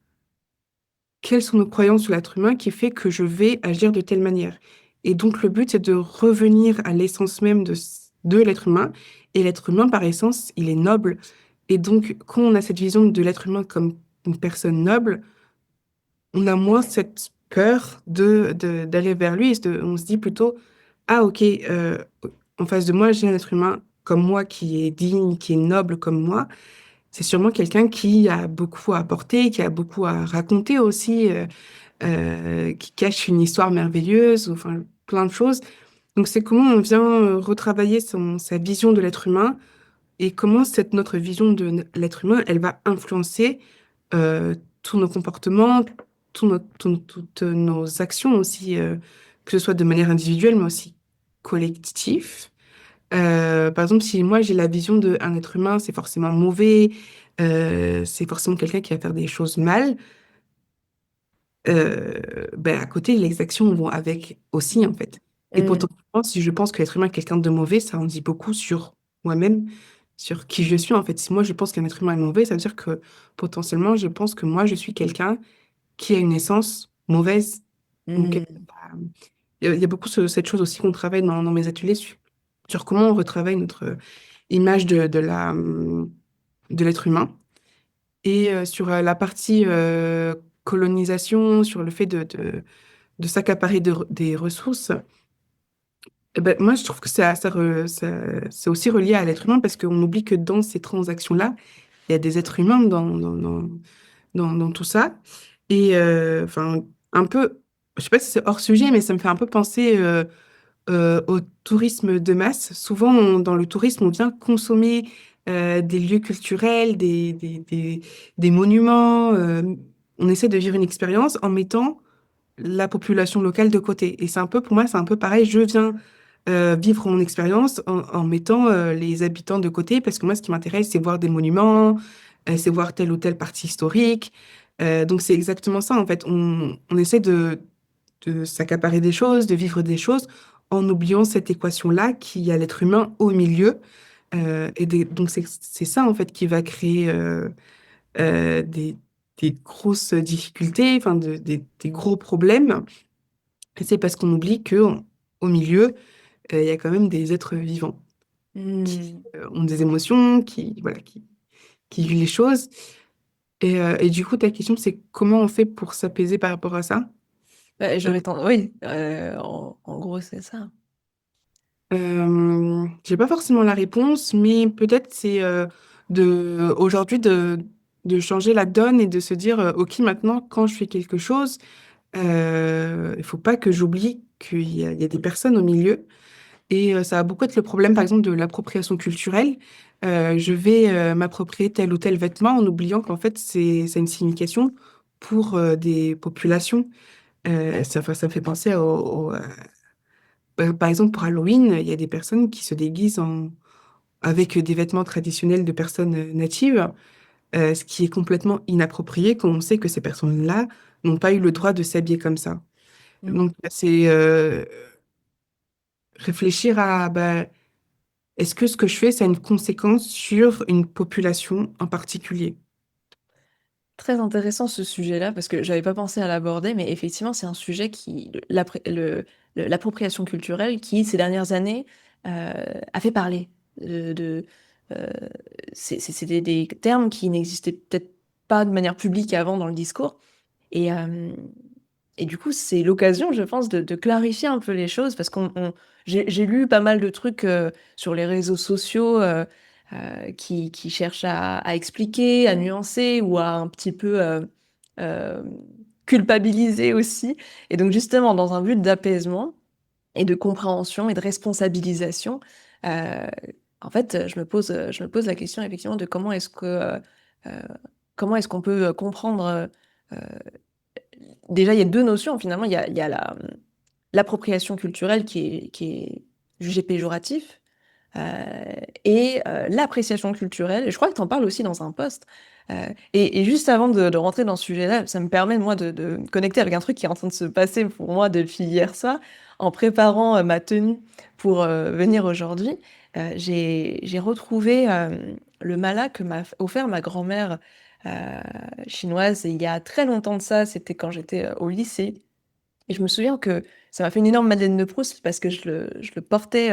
S2: quelles sont nos croyances sur l'être humain qui fait que je vais agir de telle manière. Et donc, le but, c'est de revenir à l'essence même de l'être humain. Et l'être humain, par essence, il est noble. Et donc, quand on a cette vision de l'être humain comme une personne noble, on a moins cette peur d'aller vers lui. On se dit plutôt, ah, ok, en face de moi, j'ai un être humain comme moi qui est digne, qui est noble comme moi. C'est sûrement quelqu'un qui a beaucoup à apporter, qui a beaucoup à raconter aussi, qui cache une histoire merveilleuse, enfin plein de choses. Donc c'est comment on vient retravailler sa vision de l'être humain et comment notre vision de l'être humain, elle va influencer tous nos comportements, toutes nos actions aussi, que ce soit de manière individuelle, mais aussi collective. Par exemple, si moi j'ai la vision d'un être humain, c'est forcément mauvais, c'est forcément quelqu'un qui va faire des choses mal, ben à côté, les actions vont avec aussi, en fait. Et
S1: Hmm.
S2: potentiellement, si je pense que l'être humain est quelqu'un de mauvais, ça en dit beaucoup sur moi-même, sur qui je suis, en fait. Si moi je pense qu'un être humain est mauvais, ça veut dire que potentiellement, je pense que moi, je suis quelqu'un qui a une essence mauvaise. Donc,
S1: Hmm.
S2: il y a beaucoup cette chose aussi qu'on travaille dans mes ateliers sur comment on retravaille notre image de l'être humain. Et sur la partie colonisation, sur le fait de s'accaparer des ressources, eh ben, moi, je trouve que c'est aussi relié à l'être humain parce qu'on oublie que dans ces transactions-là, il y a des êtres humains dans tout ça. Et enfin, un peu, je sais pas si c'est hors sujet, mais ça me fait un peu penser au tourisme de masse. Souvent, dans le tourisme, on vient consommer des lieux culturels, des monuments. On essaie de vivre une expérience en mettant la population locale de côté. Et c'est un peu, pour moi, c'est un peu pareil. Je viens vivre mon expérience en mettant les habitants de côté, parce que moi, ce qui m'intéresse, c'est voir des monuments, c'est voir telle ou telle partie historique. Donc, c'est exactement ça, en fait. On essaie de s'accaparer des choses, de vivre des choses, en oubliant cette équation-là qui a l'être humain au milieu. Donc, c'est ça, en fait, qui va créer euh, des, des grosses difficultés, enfin, des gros problèmes. Et c'est parce qu'on oublie que au milieu, il y a quand même des êtres vivants qui
S1: Hmm.
S2: ont des émotions, voilà, qui vivent les choses. Et du coup, ta question, c'est comment on fait pour s'apaiser par rapport à ça? Euh,
S1: Oui, en gros, c'est ça.
S2: j'ai pas forcément la réponse, mais peut-être c'est aujourd'hui de changer la donne et de se dire, OK, maintenant, quand je fais quelque chose, il faut pas que j'oublie il y a des personnes au milieu. Et ça va beaucoup être le problème, par exemple, de l'appropriation culturelle. Je vais m'approprier tel ou tel vêtement en oubliant qu'en fait, ça a une signification pour des populations. Ça me fait penser par exemple, pour Halloween, il y a des personnes qui se déguisent avec des vêtements traditionnels de personnes natives, ce qui est complètement inapproprié quand on sait que ces personnes-là n'ont pas eu le droit de s'habiller comme ça.
S1: Hmm.
S2: Donc, c'est réfléchir à bah, est-ce que ce que je fais, ça a une conséquence sur une population en particulier?
S1: Très intéressant ce sujet-là, parce que j'avais pas pensé à l'aborder, mais effectivement, c'est un sujet l'appropriation culturelle qui, ces dernières années, a fait parler de euh, c'est des termes qui n'existaient peut-être pas de manière publique avant dans le discours. Et, euh, et du coup, c'est l'occasion, je pense, de clarifier un peu les choses, parce j'ai lu pas mal de trucs sur les réseaux sociaux qui cherchent à expliquer, à nuancer ou à un petit peu euh, culpabiliser aussi. Et donc, justement, dans un but d'apaisement et de compréhension et de responsabilisation, euh, en fait, je me pose la question effectivement de euh, comment est-ce qu'on peut comprendre. euh, Déjà, il y a deux notions, finalement. Il y a l'appropriation culturelle qui est jugée péjoratif, et l'appréciation culturelle. Et je crois que tu en parles aussi dans un post. Et juste avant de rentrer dans ce sujet-là, ça me permet, moi, de me connecter avec un truc qui est en train de se passer pour moi depuis hier soir, en préparant ma tenue pour venir aujourd'hui. J'ai retrouvé le mala que m'a offert ma grand-mère chinoise. Et il y a très longtemps de ça, c'était quand j'étais au lycée. Et je me souviens que ça m'a fait une énorme Madeleine de Proust parce que je le portais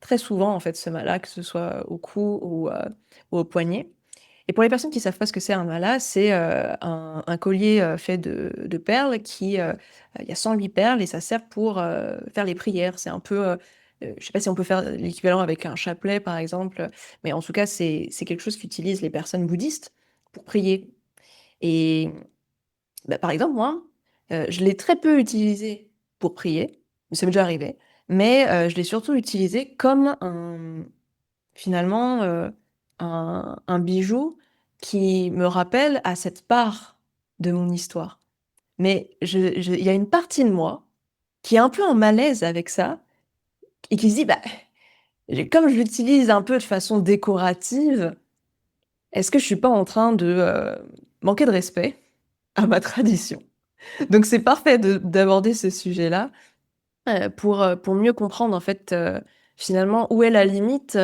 S1: très souvent, en fait, ce mala, que ce soit au cou ou au poignet. Et pour les personnes qui savent pas ce que c'est un mala, c'est un collier fait de perles il y a 108 perles et ça sert pour faire les prières. C'est un peu, je sais pas si on peut faire l'équivalent avec un chapelet, par exemple, mais en tout cas, c'est quelque chose qu'utilisent les personnes bouddhistes pour prier. Et bah, par exemple, moi, je l'ai très peu utilisé pour prier, ça m'est déjà arrivé, mais je l'ai surtout utilisé comme finalement, un bijou qui me rappelle à cette part de mon histoire. Mais il y a une partie de moi qui est un peu en malaise avec ça et qui se dit, bah, comme je l'utilise un peu de façon décorative, est-ce que je suis pas en train de manquer de respect à ma tradition? Donc c'est parfait d'aborder ce sujet-là pour mieux comprendre en fait finalement où est la limite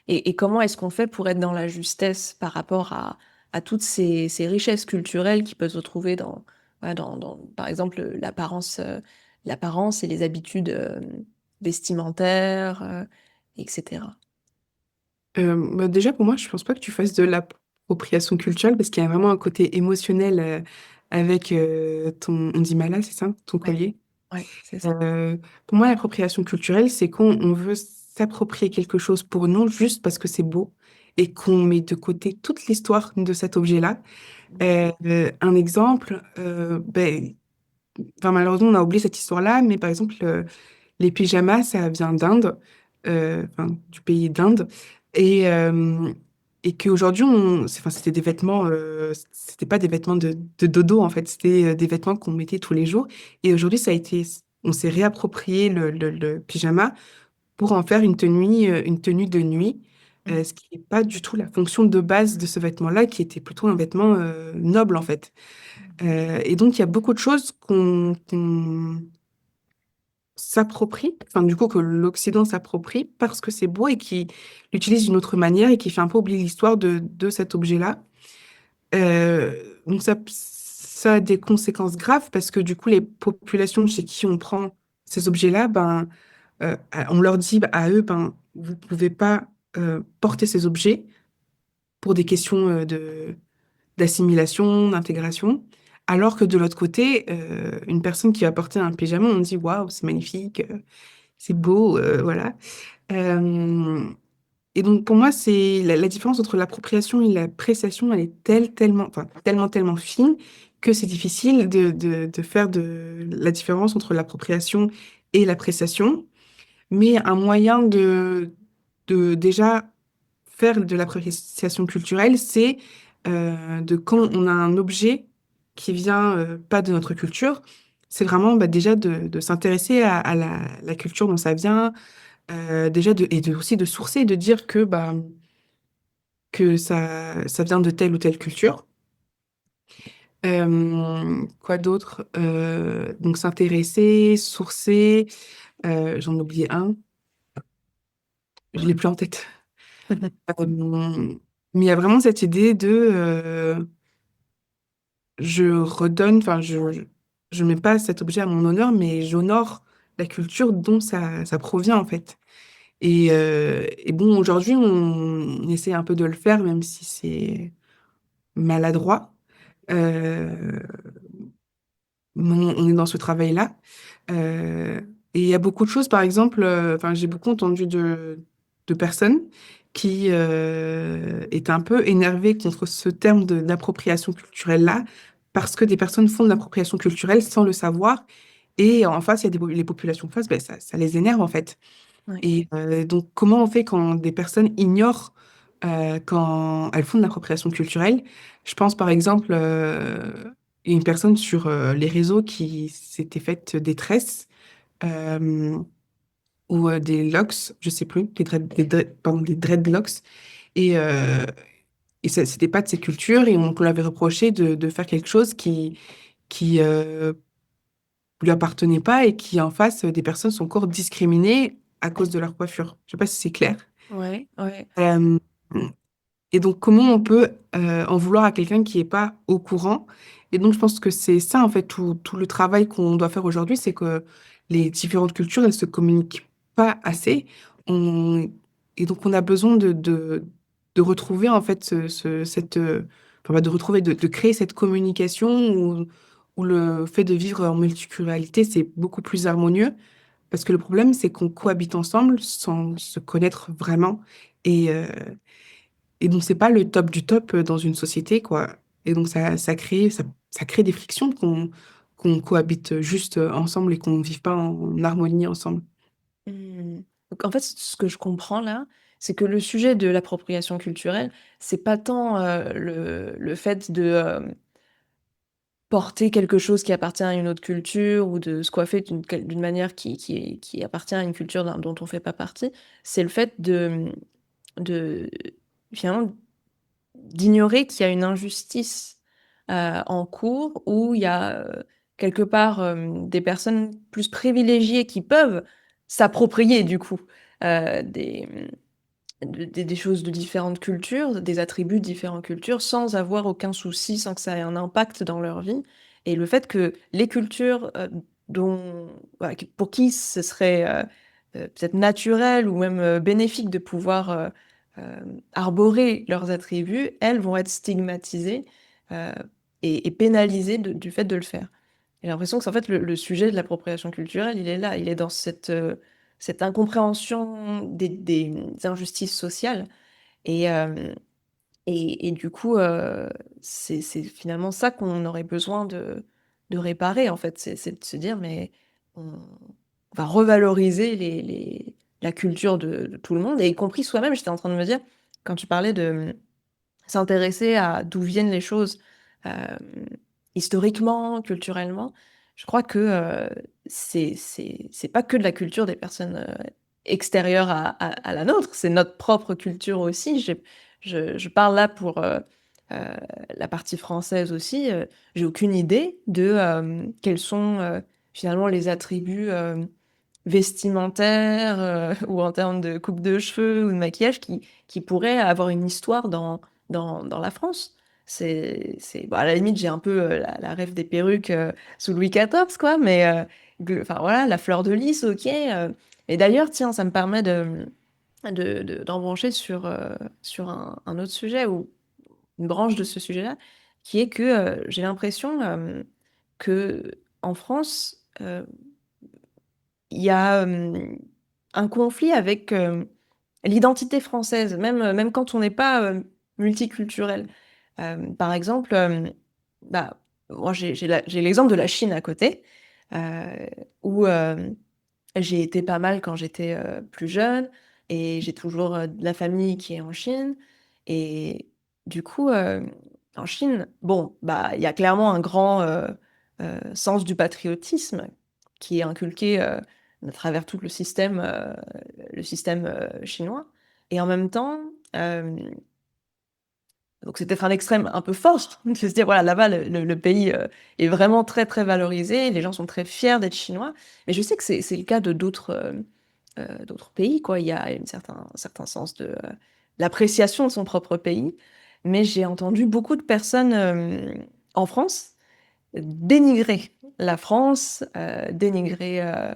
S1: et comment est-ce qu'on fait pour être dans la justesse par rapport à toutes ces richesses culturelles qui peuvent se retrouver voilà, par exemple l'apparence et les habitudes vestimentaires, etc.
S2: Bah, déjà, pour moi, je pense pas que tu fasses de l'appropriation culturelle parce qu'il y a vraiment un côté émotionnel avec on dit mala, c'est ça, ton
S1: Ouais,
S2: collier.
S1: ouais, c'est ça.
S2: Euh, pour moi, l'appropriation culturelle, c'est quand on veut s'approprier quelque chose pour nous juste parce que c'est beau et qu'on met de côté toute l'histoire de cet objet-là. Un exemple, enfin, malheureusement, on a oublié cette histoire-là, mais par exemple, les pyjamas, ça vient d'Inde, enfin, du pays d'Inde, et, euh, et qu'aujourd'hui, enfin, c'était des vêtements, c'était pas des vêtements de dodo, en fait, c'était des vêtements qu'on mettait tous les jours. Et aujourd'hui, on s'est réapproprié le pyjama pour en faire une tenue de nuit, ce qui n'est pas du tout la fonction de base de ce vêtement-là, qui était plutôt un vêtement noble en fait. Et donc il y a beaucoup de choses qu'on s'approprie, enfin du coup que l'Occident s'approprie parce que c'est beau et qui l'utilise d'une autre manière et qui fait un peu oublier l'histoire de cet objet-là. Euh, donc ça a des conséquences graves parce que du coup les populations chez qui on prend ces objets-là, ben on leur dit à eux, ben vous pouvez pas porter ces objets pour des questions d'assimilation, d'intégration. Alors que de l'autre côté, une personne qui va porter un pyjama, on dit waouh, c'est magnifique, c'est beau, voilà. Euh, et donc pour moi, c'est la différence entre l'appropriation et l'appréciation, elle est tellement fine que c'est difficile de faire la différence entre l'appropriation et l'appréciation. Mais un moyen de déjà faire de l'appréciation culturelle, c'est de quand on a un objet qui vient pas de notre culture, c'est vraiment bah, déjà de s'intéresser à la culture dont ça vient, déjà aussi de sourcer, de dire que ça vient de telle ou telle culture. Quoi d'autre? Donc s'intéresser, sourcer, j'en ai oublié un, je l'ai plus en tête. Mais il y a vraiment cette idée de je redonne, enfin je mets pas cet objet à mon honneur, mais j'honore la culture dont ça provient en fait. Et bon, aujourd'hui, on essaie un peu de le faire, même si c'est maladroit. Euh, on est dans ce travail-là. Euh, et il y a beaucoup de choses, par exemple, enfin, j'ai beaucoup entendu de personnes qui étaient un peu énervées contre ce terme d'appropriation culturelle-là, parce que des personnes font de l'appropriation culturelle sans le savoir. Et en face, il y a les populations face, ben, ça les énerve en fait.
S1: Ouais.
S2: Et donc, comment on fait quand des personnes ignorent quand elles font de l'appropriation culturelle? Je pense par exemple une personne sur les réseaux qui s'était faite des tresses euh, ou des locks, je sais plus, pardon, des dreadlocks. Et, euh, et ça, c'était pas de ses cultures et on lui avait reproché de faire quelque chose qui lui appartenait pas et qui en face des personnes sont encore discriminées à cause de leur coiffure. Je sais pas si c'est clair.
S1: Ouais, ouais.
S2: Euh, et donc, comment on peut en vouloir à quelqu'un qui n'est pas au courant? Et donc, je pense que c'est ça, en fait, tout le travail qu'on doit faire aujourd'hui, c'est que les différentes cultures, elles se communiquent pas assez. On... Et donc, on a besoin de retrouver, en fait, de retrouver, de créer cette communication où le fait de vivre en multiculturalité, c'est beaucoup plus harmonieux. Parce que le problème, c'est qu'on cohabite ensemble sans se connaître vraiment. Et, euh, et donc, c'est pas le top du top dans une société, quoi. Et donc, ça crée des frictions qu'on cohabite juste ensemble et qu'on ne vive pas en harmonie ensemble.
S1: Hmm. Donc, en fait, ce que je comprends là, c'est que le sujet de l'appropriation culturelle, c'est pas tant le fait de porter quelque chose qui appartient à une autre culture ou de se coiffer d'une manière qui appartient à une culture dont on fait pas partie. C'est le fait de finalement d'ignorer qu'il y a une injustice en cours où il y a quelque part des personnes plus privilégiées qui peuvent s'approprier du coup des choses de différentes cultures, des attributs de différentes cultures, sans avoir aucun souci, sans que ça ait un impact dans leur vie. Et le fait que les cultures voilà, pour qui ce serait peut-être naturel ou même bénéfique de pouvoir euh, arborer leurs attributs, elles vont être stigmatisées euh, et pénalisées du fait de le faire. J'ai l'impression que c'est en fait le sujet de l'appropriation culturelle, il est là, il est dans cette incompréhension des injustices sociales. Et, euh, et du coup, c'est finalement ça qu'on aurait besoin de réparer, en fait. C'est de se dire, mais on va revaloriser la culture de tout le monde, et y compris soi-même. J'étais en train de me dire, quand tu parlais de s'intéresser à d'où viennent les choses euh, historiquement, culturellement, je crois que c'est pas que de la culture des personnes extérieure à la nôtre, c'est notre propre culture aussi. Je parle là pour euh, la partie française aussi. J'ai aucune idée de quels sont finalement les attributs vestimentaires ou en termes de coupe de cheveux ou de maquillage qui pourraient avoir une histoire dans la France. Bon, à la limite, j'ai un peu la rêve des perruques sous Louis XIV, quoi, mais enfin voilà, la fleur de lys, ok. Et d'ailleurs, tiens, ça me permet d'embrancher sur un autre sujet ou une branche de ce sujet-là, qui est que j'ai l'impression que en France, il y a un conflit avec l'identité française, même quand on n'est pas multiculturel. Par exemple, bah, moi j'ai l'exemple de la Chine à côté, euh, où j'ai été pas mal quand j'étais plus jeune, et j'ai toujours de la famille qui est en Chine. Et du coup, en Chine, bon, bah, il y a clairement un grand sens du patriotisme qui est inculqué à travers tout le système chinois. Et en même temps, euh, donc c'est peut-être un extrême un peu fort de se dire, voilà, là-bas, le pays est vraiment très, très valorisé, les gens sont très fiers d'être chinois. Mais je sais que c'est le cas de d'autres pays, quoi. Il y a un certain sens de l'appréciation de son propre pays. Mais j'ai entendu beaucoup de personnes en France dénigrer la France, dénigrer... euh,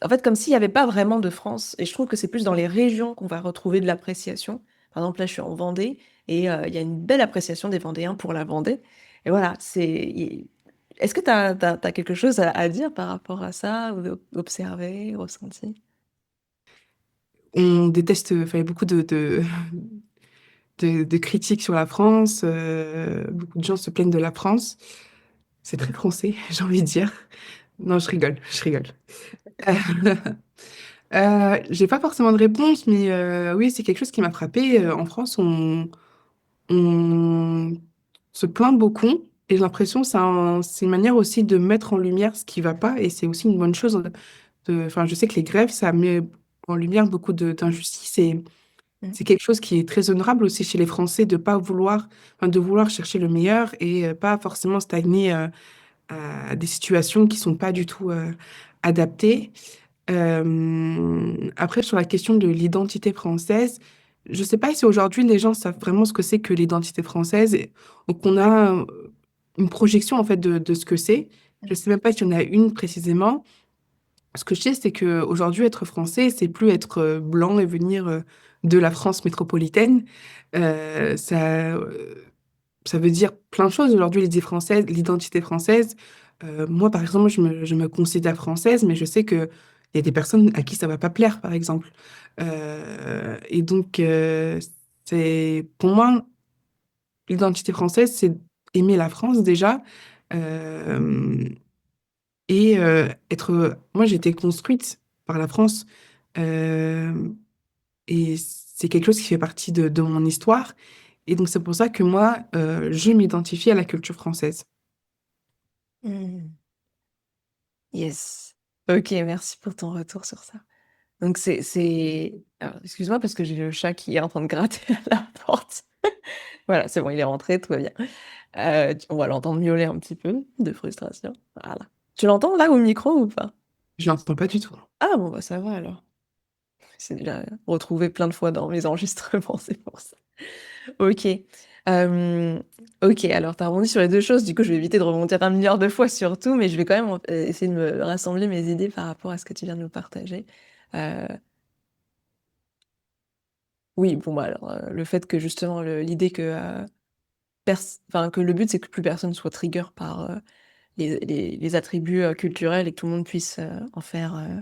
S1: en fait, comme s'il n'y avait pas vraiment de France. Et je trouve que c'est plus dans les régions qu'on va retrouver de l'appréciation. Par exemple, là, je suis en Vendée et il y a une belle appréciation des Vendéens pour la Vendée. Et voilà, Est-ce que tu as quelque chose à dire par rapport à ça, ou observer, ressenti?
S2: On déteste, enfin, il y a beaucoup de critiques sur la France. Beaucoup de gens se plaignent de la France. C'est très français, j'ai envie de dire. Non, je rigole, je rigole. J'ai pas forcément de réponse, mais oui, c'est quelque chose qui m'a frappée. En France, on se plaint beaucoup et j'ai l'impression que c'est une manière aussi de mettre en lumière ce qui va pas et c'est aussi une bonne chose. Enfin, je sais que les grèves, ça met en lumière beaucoup d'injustices et
S1: Mm.
S2: c'est quelque chose qui est très honorable aussi chez les Français de pas vouloir, enfin, de vouloir chercher le meilleur et pas forcément stagner à des situations qui sont pas du tout adaptées. Après, sur la question de l'identité française, je sais pas si aujourd'hui les gens savent vraiment ce que c'est que l'identité française ou qu'on a une projection en fait de ce que c'est. Je sais même pas s'il y en a une précisément. Ce que je sais, c'est que aujourd'hui être français, c'est plus être blanc et venir de la France métropolitaine. Ça veut dire plein de choses aujourd'hui, l'identité française. Moi, par exemple, je me considère française, mais je sais que il y a des personnes à qui ça va pas plaire, par exemple. Et donc, pour moi, l'identité française, c'est aimer la France déjà. Euh, Moi, j'ai été construite par la France. Euh, et c'est quelque chose qui fait partie de mon histoire. Et donc, c'est pour ça que moi, je m'identifie à la culture française.
S1: Mm. Yes. Ok, merci pour ton retour sur ça. Donc Alors, excuse-moi parce que j'ai le chat qui est en train de gratter à la porte. Voilà, c'est bon, il est rentré, tout va bien. On va l'entendre miauler un petit peu de frustration. Voilà. Tu l'entends là au micro ou pas?
S2: Je l'entends pas du tout.
S1: Ah bon, bah ça va alors. C'est déjà retrouvé plein de fois dans mes enregistrements, c'est pour ça. Ok. Euh, ok, alors t'as rebondi sur les deux choses, du coup je vais éviter de rebondir un milliard de fois sur tout, mais je vais quand même essayer de me rassembler mes idées par rapport à ce que tu viens de nous partager. Euh, oui, bon bah alors le fait que justement l'idée que, enfin, que le but c'est que plus personne soit trigger par les attributs culturels et que tout le monde puisse en faire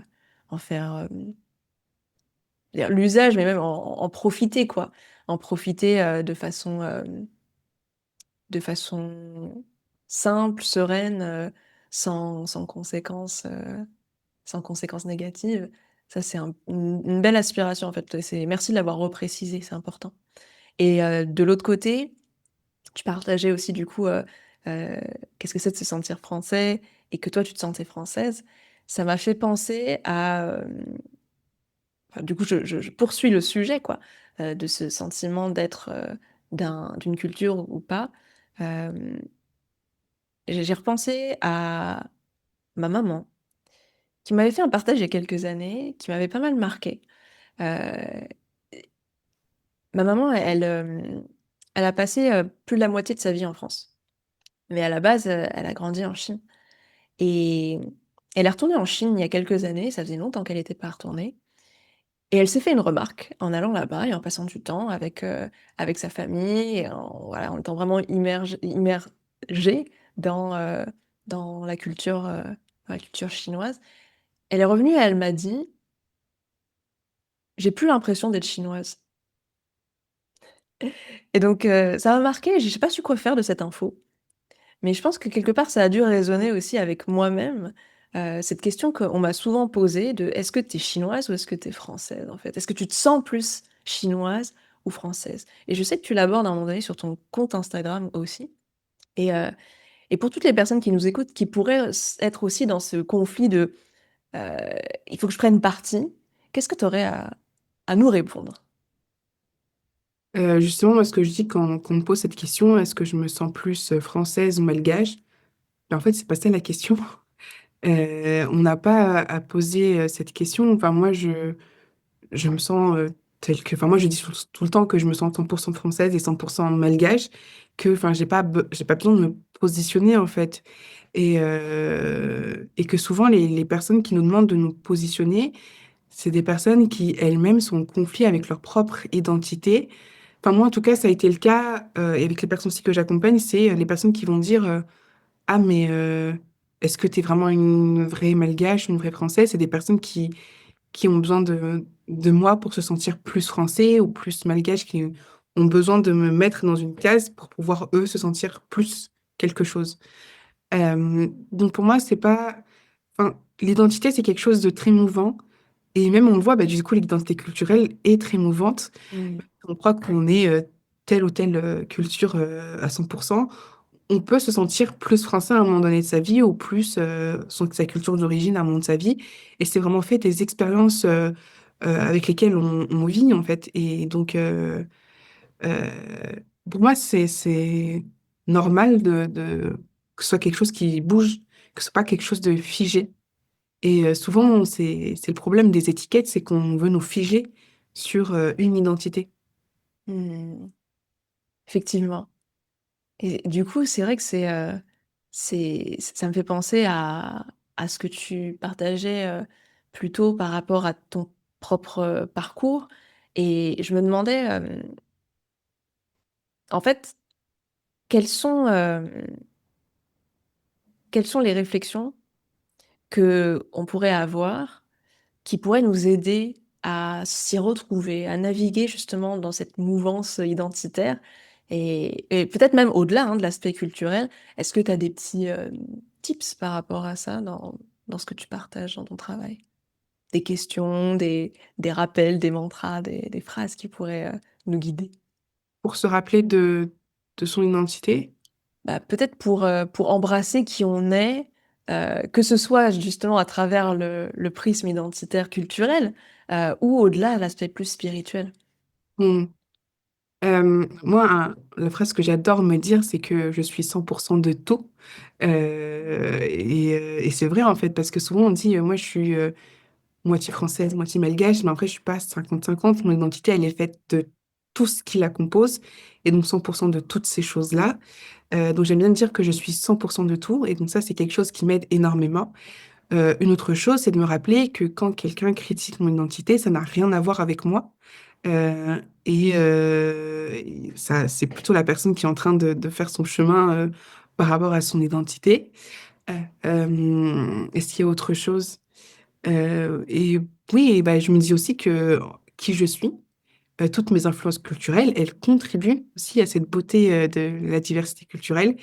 S1: l'usage, mais même en profiter quoi, en profiter de façon simple, sereine, sans conséquences, sans conséquences négatives. Ça, c'est une belle aspiration, en fait. Merci de l'avoir reprécisé, c'est important. Et de l'autre côté, tu partageais aussi, du coup, euh, qu'est-ce que c'est de se sentir français et que toi, tu te sentais française. ça m'a fait penser à, enfin, du coup, je poursuis le sujet, quoi, de ce sentiment d'être d'une culture ou pas. Euh, j'ai repensé à ma maman, qui m'avait fait un partage il y a quelques années, qui m'avait pas mal marqué. Euh, Ma maman, elle a passé plus de la moitié de sa vie en France. Mais à la base, elle a grandi en Chine. Et elle est retournée en Chine il y a quelques années, ça faisait longtemps qu'elle n'était pas retournée. Et elle s'est fait une remarque en allant là-bas et en passant du temps avec sa famille, et voilà, en étant vraiment immergée dans, dans la culture chinoise. Elle est revenue et elle m'a dit, j'ai plus l'impression d'être chinoise. Et donc, ça m'a marqué, j'ai pas su quoi faire de cette info. Mais je pense que quelque part, ça a dû résonner aussi avec moi-même, cette question qu'on m'a souvent posée de est-ce que tu es chinoise ou est-ce que tu es française en fait? Est-ce que tu te sens plus chinoise ou française? Et je sais que tu l'abordes à un moment donné sur ton compte Instagram aussi. Et, euh, et pour toutes les personnes qui nous écoutent, qui pourraient être aussi dans ce conflit de euh, il faut que je prenne parti, qu'est-ce que tu aurais à nous répondre?
S2: Justement, moi, ce que je dis quand on me pose cette question, est-ce que je me sens plus française ou malgache? Ben, en fait, c'est pas ça la question. On n'a pas à poser cette question. Enfin, moi, je me sens telle que. Enfin, moi, je dis tout le temps que je me sens 100% française et 100% malgache, que, enfin, j'ai pas besoin de me positionner, en fait. Et que souvent, les personnes qui nous demandent de nous positionner, c'est des personnes qui elles-mêmes sont en conflit avec leur propre identité. Enfin, moi, en tout cas, ça a été le cas, et avec les personnes aussi que j'accompagne, c'est les personnes qui vont dire ah, mais est-ce que tu es vraiment une vraie malgache, une vraie française? C'est des personnes qui ont besoin de moi pour se sentir plus français ou plus malgache, qui ont besoin de me mettre dans une case pour pouvoir, eux, se sentir plus quelque chose. Donc, pour moi, c'est pas. Enfin, l'identité, c'est quelque chose de très mouvant. Et même, on le voit, bah, du coup, l'identité culturelle est très mouvante.
S1: Mm.
S2: On croit qu'on est telle ou telle culture à 100%. On peut se sentir plus français à un moment donné de sa vie ou plus sa culture d'origine à un moment de sa vie. Et c'est vraiment fait des expériences avec lesquelles on vit, en fait. Et donc, euh, pour moi, c'est normal que ce soit quelque chose qui bouge, que ce soit pas quelque chose de figé. Et souvent, c'est le problème des étiquettes, c'est qu'on veut nous figer sur une identité.
S1: Mm. Effectivement. Et du coup, c'est vrai que ça me fait penser à ce que tu partageais plus tôt par rapport à ton propre parcours. Et je me demandais, en fait, quelles sont, euh, quelles sont les réflexions que on pourrait avoir qui pourraient nous aider à s'y retrouver, à naviguer justement dans cette mouvance identitaire et peut-être même au-delà hein, de l'aspect culturel. Est-ce que tu as des petits tips par rapport à ça dans ce que tu partages dans ton travail? Des questions, des rappels, des mantras, des phrases qui pourraient nous guider?
S2: Pour se rappeler de son identité.
S1: Bah, peut-être pour embrasser qui on est, que ce soit justement à travers le prisme identitaire culturel ou au-delà, l'aspect plus spirituel.
S2: Bon, moi, la phrase que j'adore me dire, c'est que je suis 100% de tout. Et c'est vrai, en fait, parce que souvent on dit, moi, je suis moitié française, moitié malgache, mais après, je suis pas 50-50. Mon identité, elle est faite de tout ce qui la compose, et donc 100% de toutes ces choses-là. Donc, j'aime bien dire que je suis 100% de tout, et donc ça, c'est quelque chose qui m'aide énormément. Une autre chose, c'est de me rappeler que quand quelqu'un critique mon identité, ça n'a rien à voir avec moi. Et ça, c'est plutôt la personne qui est en train de faire son chemin par rapport à son identité. Est-ce qu'il y a autre chose? Et oui, et ben, je me dis aussi que qui je suis, toutes mes influences culturelles, elles contribuent aussi à cette beauté de la diversité culturelle.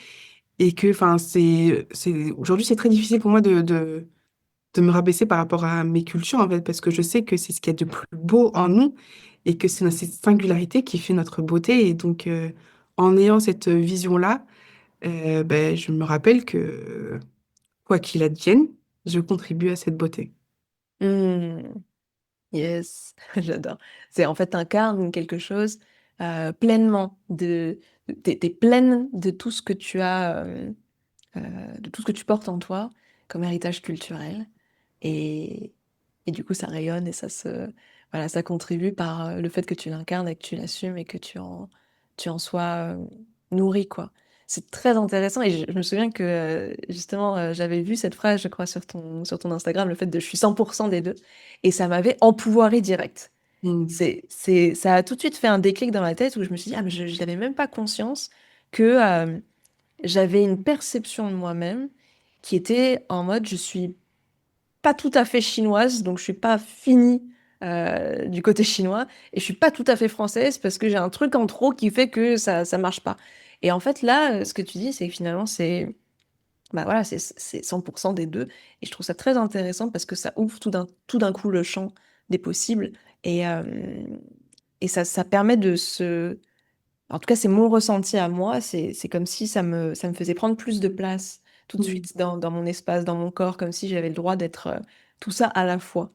S2: Et que, enfin, aujourd'hui, c'est très difficile pour moi de me rabaisser par rapport à mes cultures, en fait, parce que je sais que c'est ce qu'il y a de plus beau en nous et que c'est cette singularité qui fait notre beauté. Et donc, en ayant cette vision-là, ben, je me rappelle que, quoi qu'il advienne, je contribue à cette beauté.
S1: Mmh. Yes, j'adore. C'est en fait, tu incarnes quelque chose, pleinement tu es pleine de tout ce que tu as, de tout ce que tu portes en toi comme héritage culturel et du coup, ça rayonne et ça se voilà, ça contribue par, le fait que tu l'incarnes et que tu l'assumes et que tu en sois, nourrie, quoi. C'est très intéressant et je me souviens que, justement, j'avais vu cette phrase, je crois, sur ton Instagram, le fait de: «Je suis 100 des 2» et ça m'avait empouvoirée direct.
S2: Mm.
S1: Ça a tout de suite fait un déclic dans ma tête où je me suis dit: «Ah mais je n'avais même pas conscience que, j'avais une perception de moi-même qui était en mode: "Je suis pas tout à fait chinoise, donc je suis pas finie du côté chinois, et je suis pas tout à fait française parce que j'ai un truc en trop qui fait que ça marche pas." Et en fait, là, ce que tu dis, c'est que finalement, bah voilà, c'est 100% des deux. Et je trouve ça très intéressant parce que ça ouvre tout d'un coup le champ des possibles. Et, ça permet de se, en tout cas, c'est mon ressenti à moi. C'est comme si ça me faisait prendre plus de place tout de
S2: Mm.
S1: suite dans mon espace, dans mon corps, comme si j'avais le droit d'être tout ça à la fois.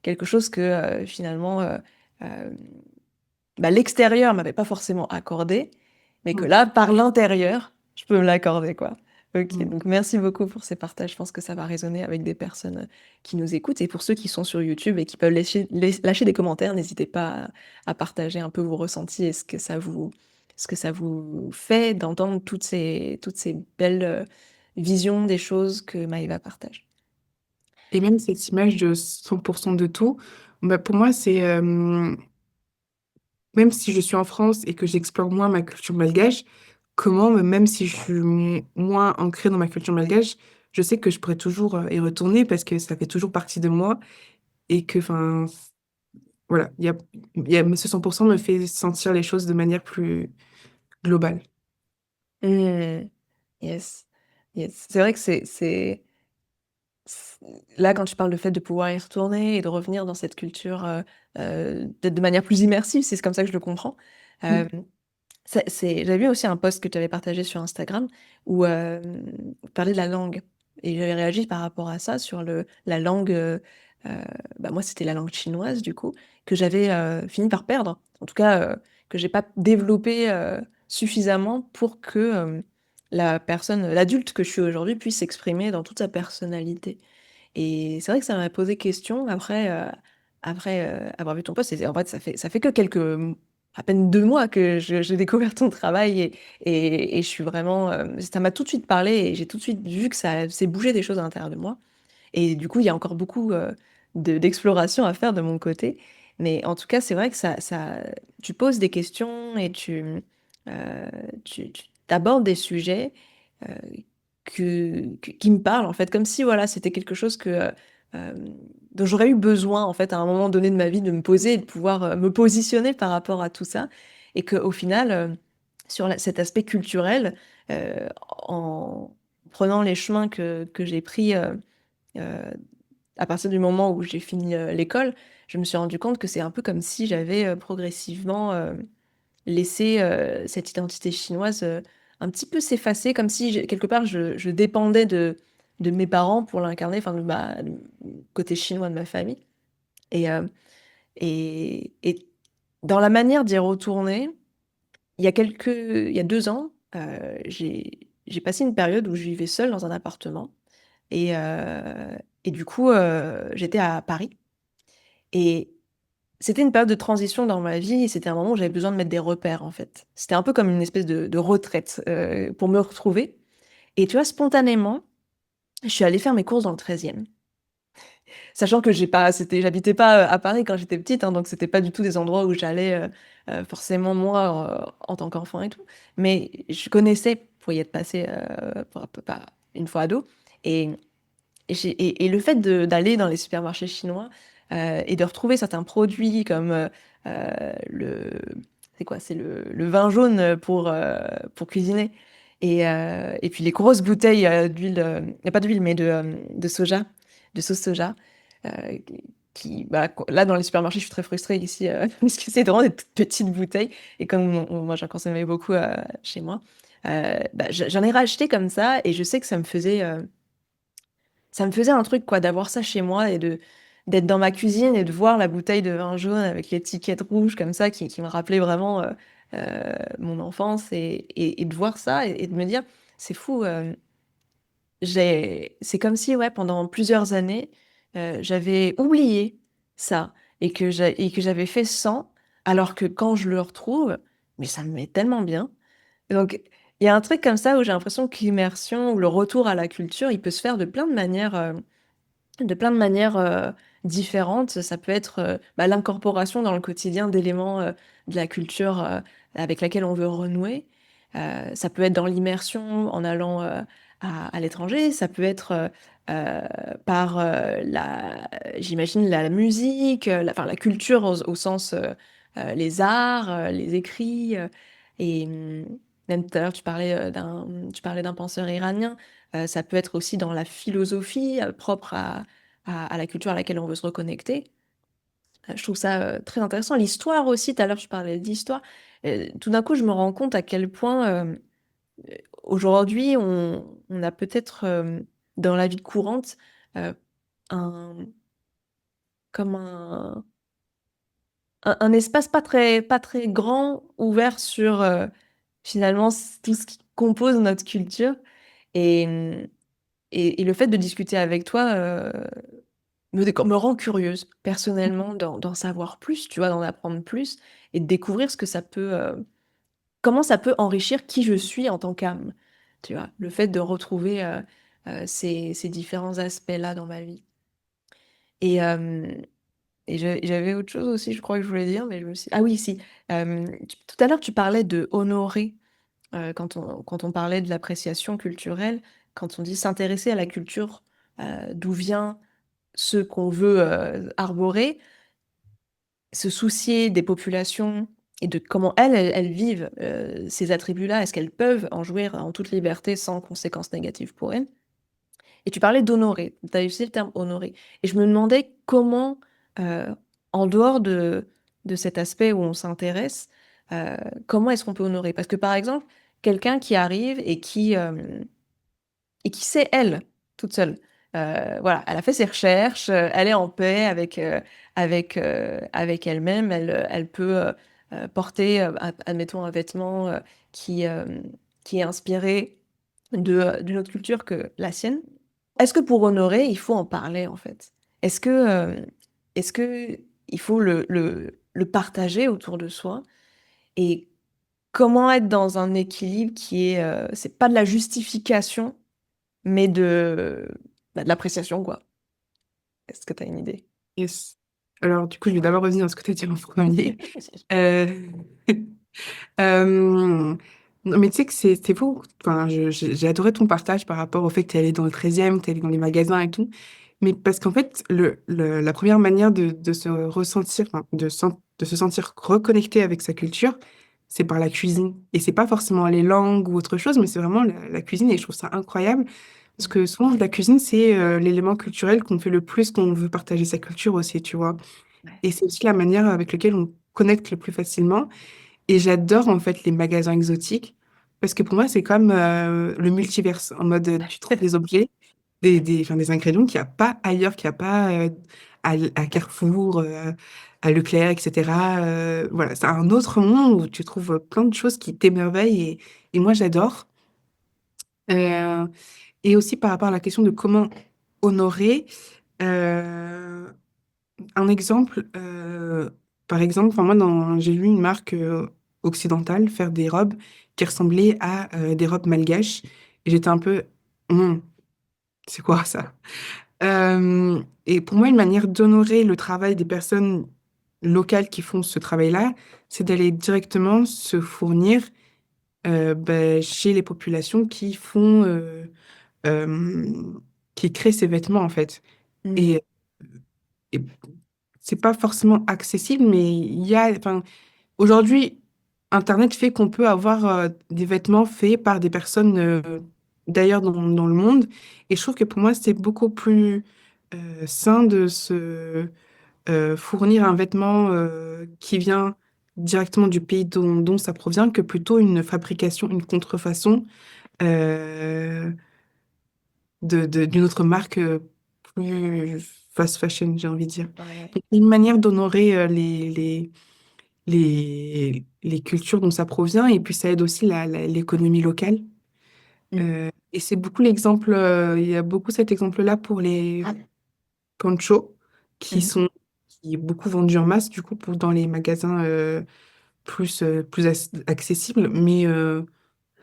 S1: Quelque chose que finalement, euh, bah, l'extérieur m'avait pas forcément accordé, mais que
S2: Mm.
S1: là, par l'intérieur, je peux me l'accorder, quoi. Ok,
S2: Mm.
S1: donc merci beaucoup pour ces partages. Je pense que ça va résonner avec des personnes qui nous écoutent. Et pour ceux qui sont sur YouTube et qui peuvent lâcher des commentaires, n'hésitez pas à partager un peu vos ressentis et ce que ça vous fait d'entendre toutes ces belles visions des choses que Maïva partage.
S2: Et même cette image de 100% de tout, bah, pour moi, c'est même si je suis en France et que j'explore moins ma culture malgache, même si je suis moins ancrée dans ma culture malgache, je sais que je pourrais toujours y retourner parce que ça fait toujours partie de moi et que, enfin, voilà, ce 100% me fait sentir les choses de manière plus globale.
S1: Hmm, yes, yes. C'est vrai que C là, quand tu parles du fait de pouvoir y retourner et de revenir dans cette culture, peut-être de manière plus immersive, c'est comme ça que je le comprends. Hem,
S2: Mm.
S1: j'avais vu aussi un post que tu avais partagé sur Instagram où, tu parlais de la langue et j'avais réagi par rapport à ça sur la langue, heu, bah, moi, c'était la langue chinoise, du coup, que j'avais, fini par perdre. En tout cas, que j'ai pas développé, suffisamment pour que, l'adulte que je suis aujourd'hui puisse s'exprimer dans toute sa personnalité. Et c'est vrai que ça m'a posé question après avoir vu ton post. Et en fait, ça fait que à peine 2 mois que j'ai découvert ton travail et je suis vraiment, ça m'a tout de suite parlé et j'ai tout de suite vu que ça faisait bouger des choses à l'intérieur de moi. Et du coup, il y a encore beaucoup, d'exploration à faire de mon côté. Mais en tout cas, c'est vrai que tu poses des questions et tu abordes des sujets, heu, qui me parlent, en fait, comme si, voilà, c'était quelque chose dont j'aurais eu besoin, en fait, à un moment donné de ma vie, de me poser et de pouvoir, me positionner par rapport à tout ça. Et qu'au final, sur cet aspect culturel, en prenant les chemins que j'ai pris, Heu, à partir du moment où j'ai fini, l'école, je me suis rendu compte que c'est un peu comme si j'avais, progressivement, laissé, cette identité chinoise, un petit peu s'effacer, comme si quelque part je dépendais de mes parents pour l'incarner, enfin du côté chinois de ma famille. Et et dans la manière d'y retourner, il y a 2 ans, j'ai passé une période où je vivais seule dans un appartement. Et du coup, j'étais à Paris et c'était une période de transition dans ma vie et c'était un moment où j'avais besoin de mettre des repères, en fait. C'était un peu comme une espèce de retraite, pour me retrouver. Et tu vois, spontanément, je suis allée faire mes courses dans le 13e. Sachant que j'habitais pas, à Paris quand j'étais petite, hein, donc c'était pas du tout des endroits où j'allais, forcément moi, en tant qu'enfant et tout. Mais je connaissais pour y être passée, pour un peu pas une fois ado. et et le fait d'aller dans les supermarchés chinois, et de retrouver certains produits comme, le c'est quoi? C'est le vin jaune, pour cuisiner. Et puis les grosses bouteilles, d'huile, il y a pas d'huile, mais de soja, de sauce soja, heu, bah, là, dans les supermarchés, je suis très frustrée ici, parce que c'est vraiment des toutes petites bouteilles et comme moi, j'en consommais beaucoup, chez moi, bah, j'en ai racheté comme ça et je sais que ça me faisait un truc, quoi, d'avoir ça chez moi et d'être dans ma cuisine et de voir la bouteille de vin jaune avec l'étiquette rouge comme ça qui me rappelait vraiment mon enfance et de voir ça et de me dire, c'est fou, c'est comme si, ouais, pendant plusieurs années, j'avais oublié ça et que j'avais fait sans, alors que quand je le retrouve, mais ça me met tellement bien. Et donc, il y a un truc comme ça où j'ai l'impression que l'immersion ou le retour à la culture, il peut se faire de plein de manières différentes. Ça peut être bah, l'incorporation dans le quotidien d'éléments de la culture avec laquelle on veut renouer. Ça peut être dans l'immersion en allant à l'étranger. Ça peut être euh, par j'imagine, la musique, enfin, la culture au sens les arts, les écrits. Même tout à l'heure, tu parlais d'un penseur iranien. Ça peut être aussi dans la philosophie propre à la culture à laquelle on veut se reconnecter. Je trouve ça très intéressant. L'histoire aussi, tout à l'heure, je parlais d'histoire. Tout d'un coup, je me rends compte à quel point aujourd'hui, on a peut-être dans la vie courante euh, un, comme un espace pas très grand ouvert sur finalement tout ce qui compose notre culture. Et, et le fait de discuter avec toi me rend curieuse, personnellement, d'en savoir plus, tu vois, d'en apprendre plus et de découvrir ce que ça peut, comment ça peut enrichir qui je suis en tant qu'âme, tu vois, le fait de retrouver ces différents aspects-là dans ma vie. Et, j'avais autre chose aussi, je crois que je voulais dire, mais je me suis... Ah oui, si. Tout à l'heure, tu parlais de honorer, quand on parlait de l'appréciation culturelle, quand on dit s'intéresser à la culture, d'où vient ce qu'on veut arborer, se soucier des populations et de comment elles vivent ces attributs-là, est-ce qu'elles peuvent en jouir en toute liberté sans conséquences négatives pour elles? Et tu parlais d'honorer, tu as utilisé le terme honorer. Et je me demandais comment, euh, en dehors de cet aspect où on s'intéresse, euh, comment est-ce qu'on peut honorer? Parce que par exemple, quelqu'un qui arrive et qui sait, elle, toute seule. Voilà, elle a fait ses recherches, elle est en paix avec elle-même, elle peut porter, admettons, un vêtement qui, euh, qui est inspiré d'une autre culture que la sienne. Est-ce que pour honorer, il faut en parler, en fait? Est-ce que il faut le partager autour de soi? Et comment être dans un équilibre qui est, c'est pas de la justification, mais bah, de l'appréciation, quoi. Est-ce que tu as une idée?
S2: Yes. Alors, du coup, je vais d'abord revenir à ce que tu as dit en premier. Euh, non, mais tu sais que c'est fou. Enfin, j'ai adoré ton partage par rapport au fait que tu es allé dans le 13e, que tu es allé dans les magasins et tout. Mais parce qu'en fait, la première manière de se ressentir, enfin, de se sentir reconnecté avec sa culture, c'est par la cuisine. Et c'est pas forcément les langues ou autre chose, mais c'est vraiment la cuisine. Et je trouve ça incroyable. Parce que souvent, la cuisine, c'est l'élément culturel qu'on fait le plus quand on veut partager sa culture aussi, tu vois.
S1: Ouais.
S2: Et c'est aussi la manière avec laquelle on connecte le plus facilement. Et j'adore en fait les magasins exotiques parce que pour moi c'est comme le multiverse en mode tu trouves des objets, enfin, des ingrédients qu'il n'y a pas ailleurs, qu'il n'y a pas à Carrefour, à Leclerc, etc. Voilà, c'est un autre monde où tu trouves plein de choses qui t'émerveillent et moi j'adore. Euh, et aussi par rapport à la question de comment honorer, euh, un exemple, par exemple, enfin, moi, j'ai vu une marque occidentale faire des robes qui ressemblaient à des robes malgaches. Et j'étais un peu, Hmm, c'est quoi ça? Et pour moi, une manière d'honorer le travail des personnes locales qui font ce travail-là, c'est d'aller directement se fournir ben, chez les populations euh, qui créent ces vêtements, en fait.
S1: Mm.
S2: Et, et c'est pas forcément accessible, mais il y a, enfin, aujourd'hui, Internet fait qu'on peut avoir des vêtements faits par des personnes d'ailleurs dans le monde. Et je trouve que pour moi, c'est beaucoup plus sain de se fournir un vêtement qui vient directement du pays dont ça provient que plutôt une fabrication, une contrefaçon. euh, d'une autre marque plus fast fashion, j'ai envie de dire.
S1: Ouais.
S2: Donc, une manière d'honorer les cultures dont ça provient, et puis ça aide aussi l'économie locale.
S1: Mm.
S2: Et c'est beaucoup l'exemple, il y a beaucoup cet exemple-là pour les ponchos,
S1: Mhm.
S2: qui est beaucoup vendu en masse, du coup, dans les magasins plus accessibles. Mais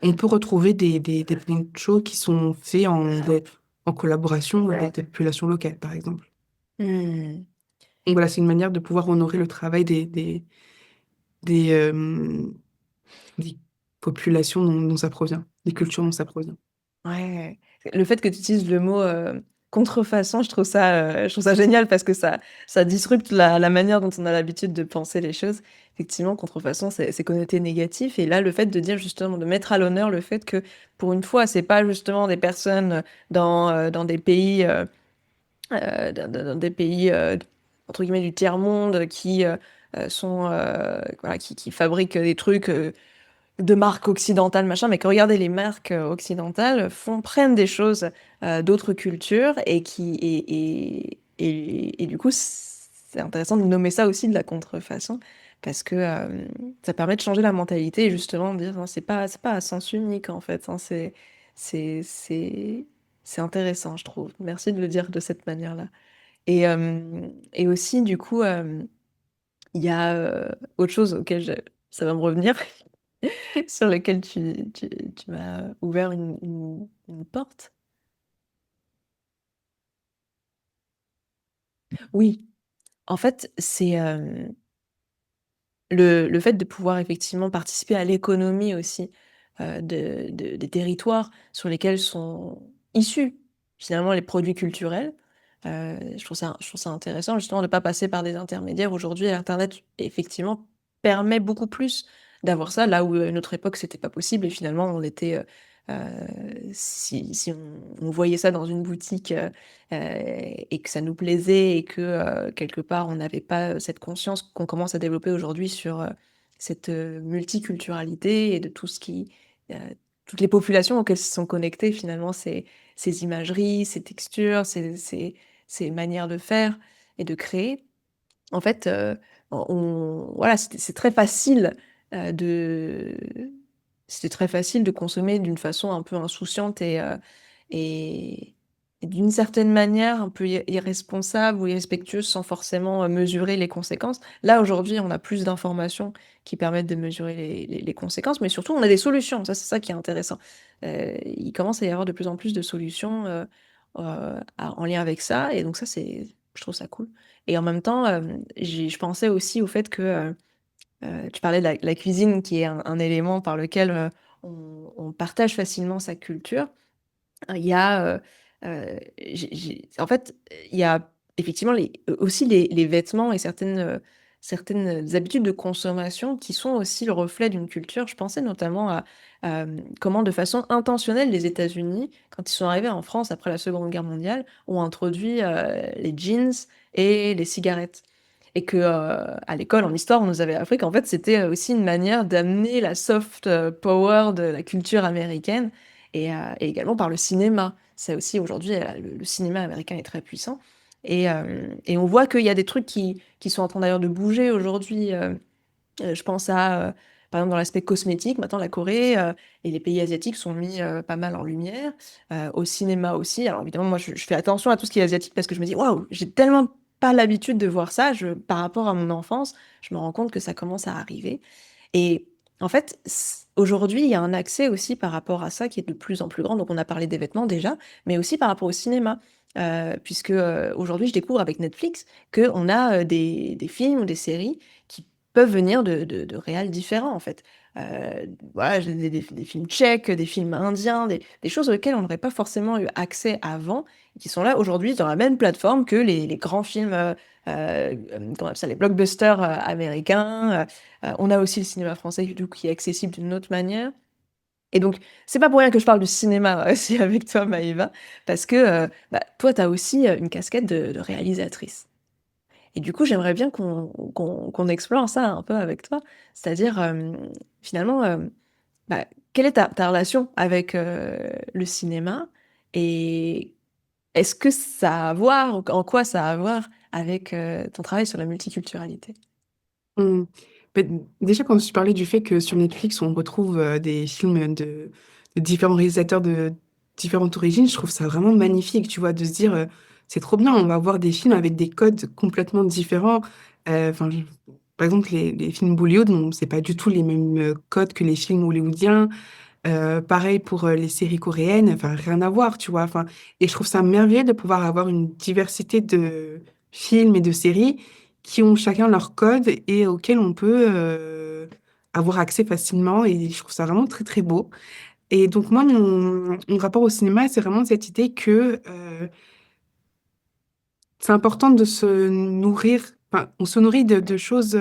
S2: on peut retrouver des ponchos qui sont faits en collaboration avec des populations locales, par exemple.
S1: Mm.
S2: Donc voilà, c'est une manière de pouvoir honorer le travail des, euh, des populations dont ça provient, des cultures dont ça provient.
S1: Ouais. Le fait que tu utilises le mot contrefaçon, je trouve ça génial parce que ça disrupte la manière dont on a l'habitude de penser les choses. Effectivement, contrefaçon, c'est connoté négatif. Et là, le fait de dire justement, de mettre à l'honneur le fait que pour une fois, c'est pas justement des personnes dans des pays, dans des pays entre guillemets du tiers-monde qui fabriquent des trucs. De marques occidentales, machin, mais que regardez, les marques occidentales prennent des choses d'autres cultures et du coup, c'est intéressant de nommer ça aussi de la contrefaçon parce que ça permet de changer la mentalité et justement de dire, non, c'est pas à sens unique en fait, hein, c'est, c'est, c'est intéressant, je trouve. Merci de le dire de cette manière-là. Et aussi, du coup, il y a autre chose ça va me revenir. Sur lequel tu m'as ouvert une porte. Oui, en fait, c'est le fait de pouvoir effectivement participer à l'économie aussi des territoires sur lesquels sont issus finalement les produits culturels. Je trouve ça intéressant justement de ne pas passer par des intermédiaires. Aujourd'hui, Internet effectivement permet beaucoup plus d'avoir ça, là où à une autre époque c'était pas possible et finalement on était si on voyait ça dans une boutique et que ça nous plaisait et que quelque part on n'avait pas cette conscience qu'on commence à développer aujourd'hui sur cette multiculturalité et de tout ce euh, toutes les populations auxquelles se sont connectées finalement ces imageries, ces textures, ces manières de faire et de créer. En fait, voilà, c'est très facile de c'était très facile de consommer d'une façon un peu insouciante et, et d'une certaine manière un peu irresponsable ou irrespectueuse sans forcément mesurer les conséquences. Là, aujourd'hui, on a plus d'informations qui permettent de mesurer les conséquences, mais surtout, on a des solutions. Ça, c'est ça qui est intéressant. Il commence à y avoir de plus en plus de solutions en lien avec ça, et donc ça, je trouve ça cool. Et en même temps, je pensais aussi au fait que tu parlais de la cuisine qui est un élément par lequel on partage facilement sa culture. Il y a, en fait, il y a effectivement aussi les vêtements et certaines habitudes de consommation qui sont aussi le reflet d'une culture. Je pensais notamment à comment, de façon intentionnelle, les États-Unis, quand ils sont arrivés en France après la Seconde Guerre mondiale, ont introduit les jeans et les cigarettes. Et que à l'école, en histoire, on nous avait appris qu'en fait, c'était aussi une manière d'amener la soft power de la culture américaine et également par le cinéma. C'est aussi aujourd'hui, le cinéma américain est très puissant. Et on voit qu'il y a des trucs qui sont en train d'ailleurs de bouger aujourd'hui. Je pense à, par exemple, dans l'aspect cosmétique, maintenant la Corée et les pays asiatiques sont mis pas mal en lumière. Au cinéma aussi. Alors évidemment, moi, je fais attention à tout ce qui est asiatique parce que je me dis, waouh, j'ai tellement pas l'habitude de voir ça. Par rapport à mon enfance, je me rends compte que ça commence à arriver. Et en fait, aujourd'hui, il y a un accès aussi par rapport à ça qui est de plus en plus grand. Donc, on a parlé des vêtements déjà, mais aussi par rapport au cinéma. Puisque aujourd'hui, je découvre avec Netflix qu'on a des films ou des séries qui peuvent venir de réals différents, en fait. Voilà, j'ai des films tchèques, des films indiens, des choses auxquelles on n'aurait pas forcément eu accès avant, et qui sont là aujourd'hui sur la même plateforme que les grands films, comment on appelle ça, les blockbusters américains. On a aussi le cinéma français du coup, qui est accessible d'une autre manière. Et donc, c'est pas pour rien que je parle du cinéma aussi avec toi, Maïva, parce que toi, tu as aussi une casquette de réalisatrice. Et du coup, j'aimerais bien qu'on explore ça un peu avec toi. C'est-à-dire, finalement, quelle est ta relation avec le cinéma Et est-ce que ça a à voir, en quoi ça a à voir avec ton travail sur la multiculturalité?
S2: Mmh. Déjà, quand tu parlais du fait que sur Netflix, on retrouve des films de différents réalisateurs de différentes origines, je trouve ça vraiment magnifique, tu vois, de se dire, c'est trop bien, on va voir des films avec des codes complètement différents. Enfin, par exemple, les films Bollywood, bon, c'est pas du tout les mêmes codes que les films hollywoodiens. Pareil pour les séries coréennes, enfin rien à voir, tu vois. Enfin, et je trouve ça merveilleux de pouvoir avoir une diversité de films et de séries qui ont chacun leur code et auxquels on peut avoir accès facilement. Et je trouve ça vraiment très très beau. Et donc moi, mon rapport au cinéma, c'est vraiment cette idée que c'est important de se nourrir, enfin, on se nourrit de choses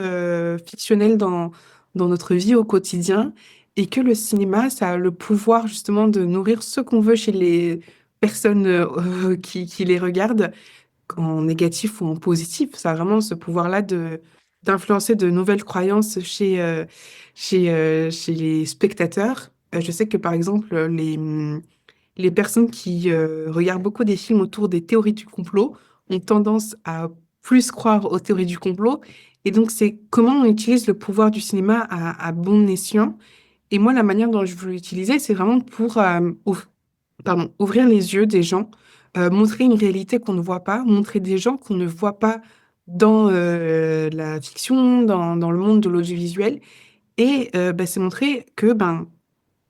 S2: fictionnelles dans notre vie au quotidien et que le cinéma, ça a le pouvoir justement de nourrir ce qu'on veut chez les personnes qui les regardent, en négatif ou en positif. Ça a vraiment ce pouvoir-là d'influencer de nouvelles croyances chez les spectateurs. Je sais que par exemple, les personnes qui regardent beaucoup des films autour des théories du complot ont tendance à plus croire aux théories du complot. Et donc, c'est comment on utilise le pouvoir du cinéma à bon escient. Et moi, la manière dont je veux l'utiliser, c'est vraiment pour ouvrir les yeux des gens, montrer une réalité qu'on ne voit pas, montrer des gens qu'on ne voit pas dans la fiction, dans le monde de l'audiovisuel. Et bah, c'est montrer que ben,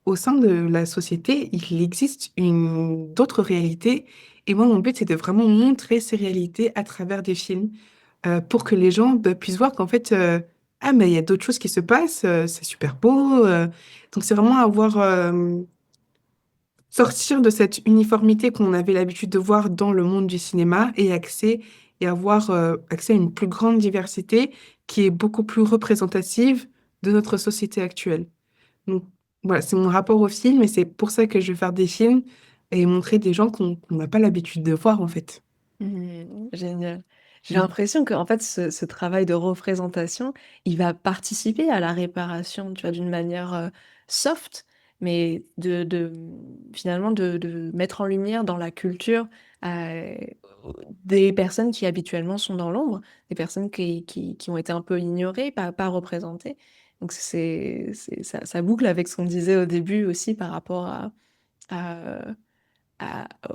S2: au sein de la société, il existe d'autres réalités. Et moi, mon but, c'est de vraiment montrer ces réalités à travers des films pour que les gens bah, puissent voir qu'en fait, ah, mais il y a d'autres choses qui se passent, c'est super beau. Donc, c'est vraiment sortir de cette uniformité qu'on avait l'habitude de voir dans le monde du cinéma et avoir accès à une plus grande diversité qui est beaucoup plus représentative de notre société actuelle. Donc, voilà, c'est mon rapport au film et c'est pour ça que je vais faire des films et montrer des gens qu'on n'a pas l'habitude de voir, en fait.
S1: Génial. J'ai
S2: Mm.
S1: l'impression que en fait, ce travail de représentation, il va participer à la réparation, tu vois, d'une manière soft, mais finalement de mettre en lumière dans la culture euh, des personnes qui habituellement sont dans l'ombre, des personnes qui ont été un peu ignorées, pas représentées. Donc ça boucle avec ce qu'on disait au début aussi par rapport à,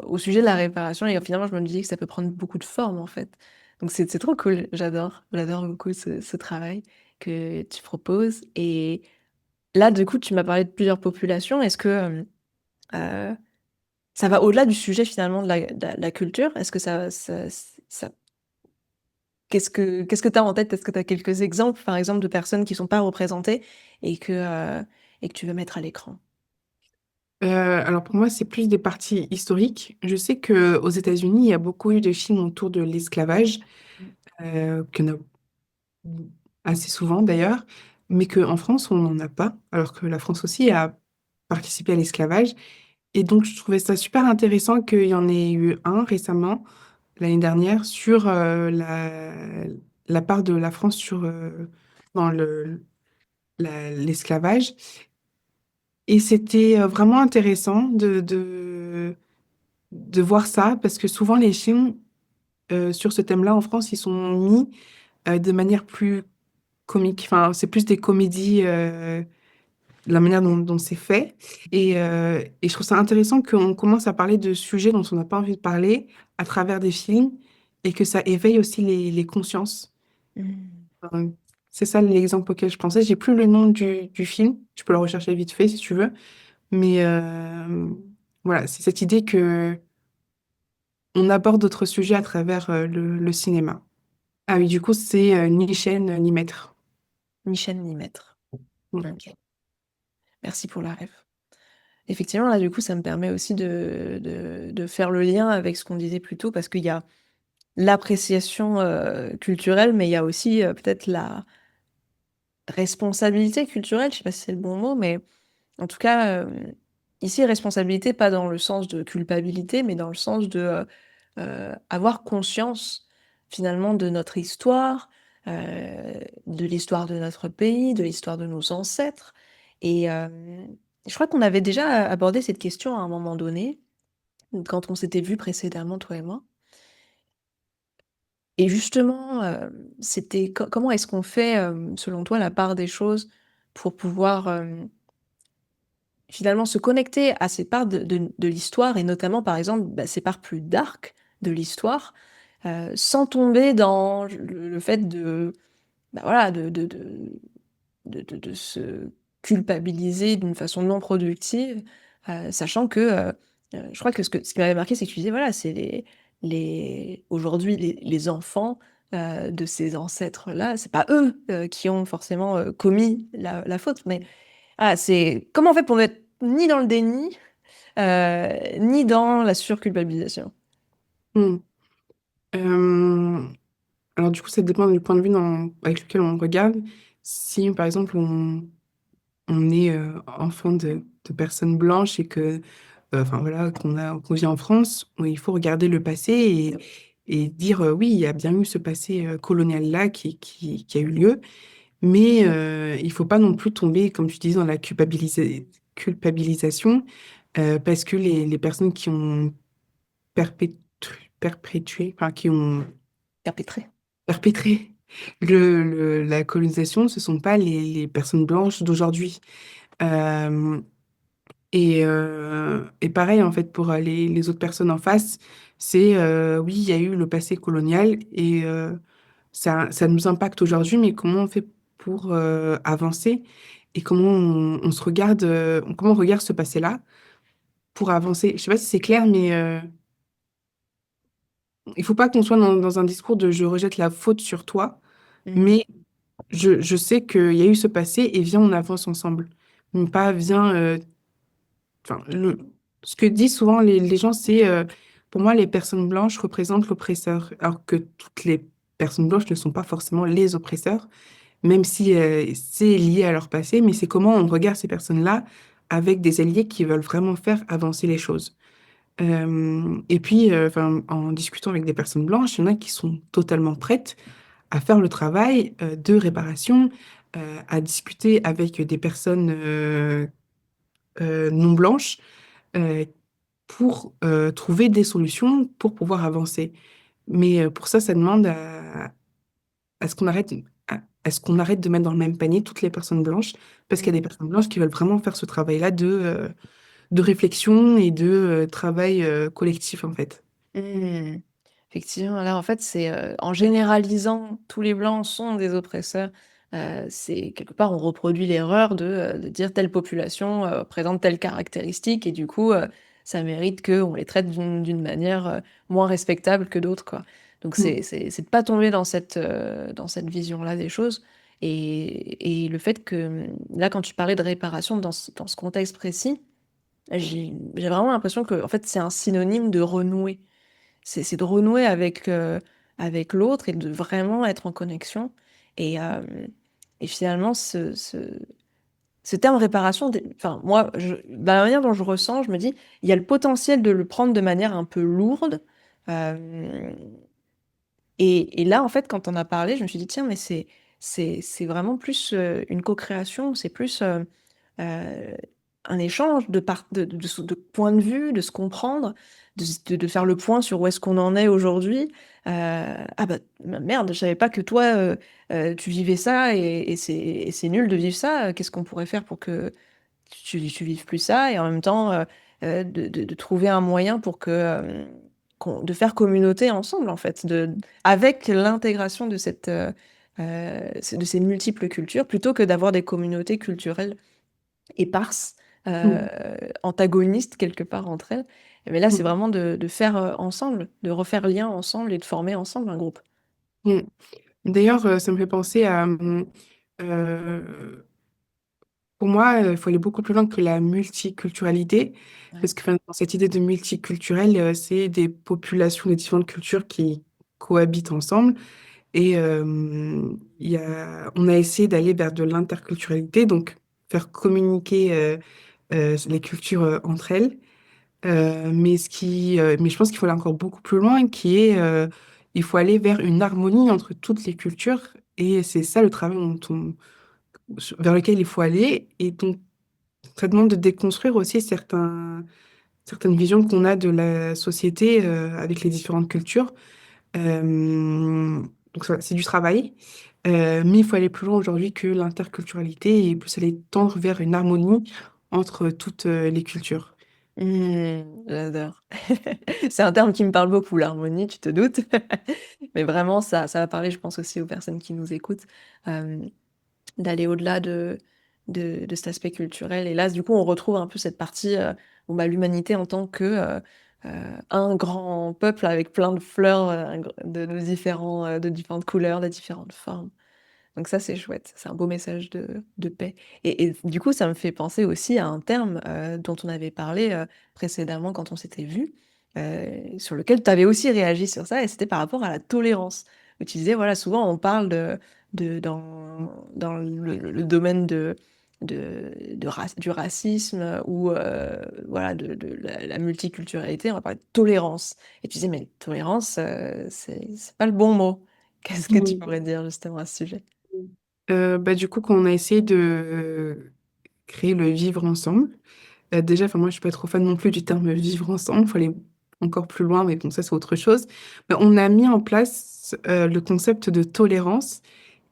S1: au sujet de la réparation. Et finalement, je me dis que ça peut prendre beaucoup de formes, en fait. Donc, c'est trop cool. J'adore beaucoup ce travail que tu proposes. Et là, du coup, tu m'as parlé de plusieurs populations. Est-ce que euh, ça va au-delà du sujet, finalement, de la culture? Est-ce que ça- qu'est-ce que tu as en tête? Est-ce que tu as quelques exemples, par exemple, de personnes qui sont pas représentées et que tu veux mettre à l'écran?
S2: Alors pour moi, c'est plus des parties historiques. Je sais que aux États-Unis, il y a beaucoup eu de films autour de l'esclavage, qu'il y en a assez souvent d'ailleurs, mais qu'en France, on n'en a pas, alors que la France aussi a participé à l'esclavage. Et donc, je trouvais ça super intéressant qu'il y en ait eu un récemment, l'année dernière, sur la part de la France dans l'esclavage. Et c'était vraiment intéressant de voir ça, parce que souvent les films sur ce thème-là en France, ils sont mis de manière plus comique. Enfin, c'est plus des comédies, la manière dont c'est fait. Et je trouve ça intéressant qu'on commence à parler de sujets dont on n'a pas envie de parler à travers des films et que ça éveille aussi les consciences.
S1: Mm.
S2: Enfin, c'est ça l'exemple auquel je pensais. J'ai plus le nom du film. Tu peux le rechercher vite fait si tu veux. Mais voilà, c'est cette idée que on aborde d'autres sujets à travers le cinéma. Ah oui, du coup, c'est ni chaîne ni maître.
S1: Michel Lemaitre.
S2: Mm.
S1: Ok. Merci pour la ref. Effectivement, là, du coup, ça me permet aussi de faire le lien avec ce qu'on disait plus tôt, parce qu'il y a l'appréciation culturelle, mais il y a aussi peut-être la responsabilité culturelle, je sais pas si c'est le bon mot, mais en tout cas, ici, responsabilité, pas dans le sens de culpabilité, mais dans le sens de avoir conscience, finalement, de notre histoire, de l'histoire de notre pays, de l'histoire de nos ancêtres. Et je crois qu'on avait déjà abordé cette question à un moment donné. quand on s'était vu précédemment, toi et moi. Et justement, c'était comment est-ce qu'on fait, selon toi, la part des choses pour pouvoir, finalement se connecter à ces parts de l'histoire et notamment, par exemple, bah, ces parts plus dark de l'histoire, sans tomber dans le fait de, bah, voilà, de se culpabiliser d'une façon non productive, sachant que, je crois que ce qui m'avait marqué, c'est que tu disais, voilà, c'est aujourd'hui, les enfants de ces ancêtres-là, c'est pas eux qui ont forcément commis la faute, mais c'est comment on fait pour n'être ni dans le déni, ni dans la surculpabilisation.
S2: Hmm. Euh, alors du coup, ça dépend du point de vue avec lequel on regarde. Si par exemple on est enfant de personnes blanches et que, enfin voilà, qu'on vit en France, il faut regarder le passé et dire oui, il y a bien eu ce passé colonial-là qui a eu lieu, mais il faut pas non plus tomber, comme tu disais, dans la culpabilisation, parce que les personnes qui ont perpétué, enfin qui ont
S1: Perpétré.
S2: perpétré la colonisation, ce sont pas les personnes blanches d'aujourd'hui. Euh, et pareil, en fait, pour les autres personnes en face, c'est oui, il y a eu le passé colonial et ça nous impacte aujourd'hui, mais comment on fait pour avancer et comment on se regarde, comment on regarde ce passé-là pour avancer. Je sais pas si c'est clair, mais il faut pas qu'on soit dans un discours de je rejette la faute sur toi,
S1: Mhm.
S2: mais je sais qu'il y a eu ce passé et viens, on avance ensemble. Mais pas viens. Enfin, ce que disent souvent les gens, c'est pour moi, les personnes blanches représentent l'oppresseur, alors que toutes les personnes blanches ne sont pas forcément les oppresseurs, même si c'est lié à leur passé, mais c'est comment on regarde ces personnes-là avec des alliés qui veulent vraiment faire avancer les choses. Et puis, enfin, en discutant avec des personnes blanches, il y en a qui sont totalement prêtes à faire le travail de réparation, à discuter avec des personnes non blanches euh, pour trouver des solutions pour pouvoir avancer. Mais pour ça, ça demande à ce qu'on arrête, à ce qu'on arrête de mettre dans le même panier toutes les personnes blanches, parce qu'il y a des
S1: Mhm.
S2: personnes blanches qui veulent vraiment faire ce travail-là de réflexion et de travail collectif, en fait.
S1: Hmm. Effectivement, là, en fait, c'est en généralisant, tous les blancs sont des oppresseurs. C'est quelque part, on reproduit l'erreur de dire telle population présente telle caractéristique et du coup, ça mérite qu'on les traite d'une manière moins respectable que d'autres, quoi. Donc,
S2: Mm,
S1: c'est de pas tomber dans cette vision-là des choses. Et le fait que, là, quand tu parlais de réparation dans ce contexte précis, j'ai vraiment l'impression que, en fait, c'est un synonyme de renouer. C'est de renouer avec l'autre et de vraiment être en connexion. Et, euh, et finalement, ce terme réparation, enfin, moi, de la manière dont je ressens, je me dis, il y a le potentiel de le prendre de manière un peu lourde. Euh, et là, en fait, quand on a parlé, je me suis dit, tiens, mais c'est vraiment plus une co-création, c'est plus euh, un échange de points de vue, de se comprendre, de faire le point sur où est-ce qu'on en est aujourd'hui. Ah bah merde, je savais pas que toi, tu vivais ça et c'est nul de vivre ça. Qu'est-ce qu'on pourrait faire pour que tu vives plus ça? Et en même temps, de trouver un moyen pour que, de faire communauté ensemble, en fait, avec l'intégration de ces multiples cultures, plutôt que d'avoir des communautés culturelles éparses,
S2: mm,
S1: antagonistes quelque part entre elles. Mais là, c'est
S2: mm,
S1: vraiment de faire ensemble, de refaire lien ensemble et de former ensemble un groupe.
S2: mm. D'ailleurs, ça me fait penser à... euh, pour moi, il faut aller beaucoup plus loin que la multiculturalité,
S1: Ouais.
S2: parce que enfin, dans cette idée de multiculturel, c'est des populations de différentes cultures qui cohabitent ensemble. Et on a essayé d'aller vers de l'interculturalité, donc faire communiquer les cultures entre elles. Mais je pense qu'il faut aller encore beaucoup plus loin, qui est, il faut aller vers une harmonie entre toutes les cultures. Et c'est ça le travail vers lequel il faut aller. Et donc, ça demande de déconstruire aussi certaines visions qu'on a de la société avec les différentes cultures. Donc c'est du travail, mais il faut aller plus loin aujourd'hui que l'interculturalité et plus aller tendre vers une harmonie entre toutes les cultures.
S1: J'adore. C'est un terme qui me parle beaucoup, l'harmonie, tu te doutes. Mais vraiment, ça va parler, je pense, aussi aux personnes qui nous écoutent, d'aller au-delà de cet aspect culturel. Et là, du coup, on retrouve un peu cette partie, bon, bah, l'humanité en tant que un grand peuple avec plein de fleurs de différentes couleurs, de différentes formes. Donc ça, c'est chouette. C'est un beau message de paix. Et du coup, ça me fait penser aussi à un terme dont on avait parlé précédemment quand on s'était vu, sur lequel tu avais aussi réagi sur ça, et c'était par rapport à la tolérance. Où tu disais, voilà, souvent on parle dans le domaine du racisme ou voilà, de la multiculturalité, on va parler de tolérance. Et tu disais, mais tolérance, c'est pas le bon mot. Qu'est-ce que tu
S2: Oui.
S1: pourrais dire justement à ce sujet?
S2: Bah, du coup, quand on a essayé de créer le vivre ensemble, déjà, enfin, moi, je suis pas trop fan non plus du terme vivre ensemble, il faut aller encore plus loin, mais bon, ça, c'est autre chose. Bah, on a mis en place le concept de tolérance.